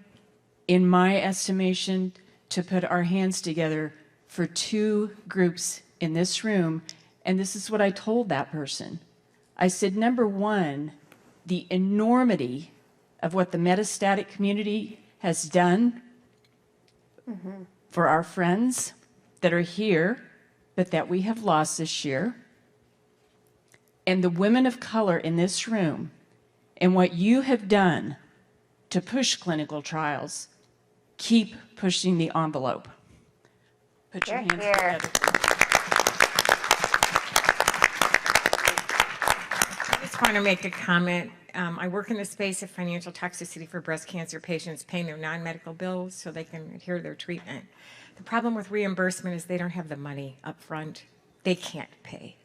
in my estimation, to put our hands together for two groups in this room. And this is what I told that person. I said, number one, the enormity of what the metastatic community has done for our friends that are here, but that we have lost this year, and the women of color in this room, and what you have done to push clinical trials. Keep pushing the envelope. Put your hands together. I just want to make a comment. I work in the space of financial toxicity for breast cancer patients paying their non-medical bills so they can adhere to their treatment. The problem with reimbursement is they don't have the money up front. They can't pay.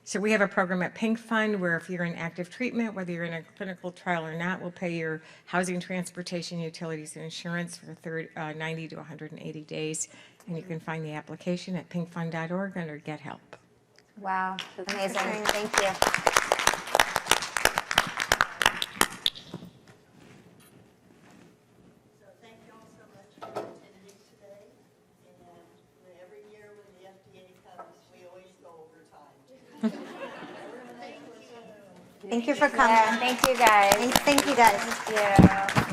So we have a program at Pink Fund where if you're in active treatment, whether you're in a clinical trial or not, we'll pay your housing, transportation, utilities, and insurance for 90 to 180 days. And you can find the application at pinkfund.org under Get Help. Wow, amazing. Thank you. Thank you for coming. Yeah, thank you guys. Thank you guys. Thank you.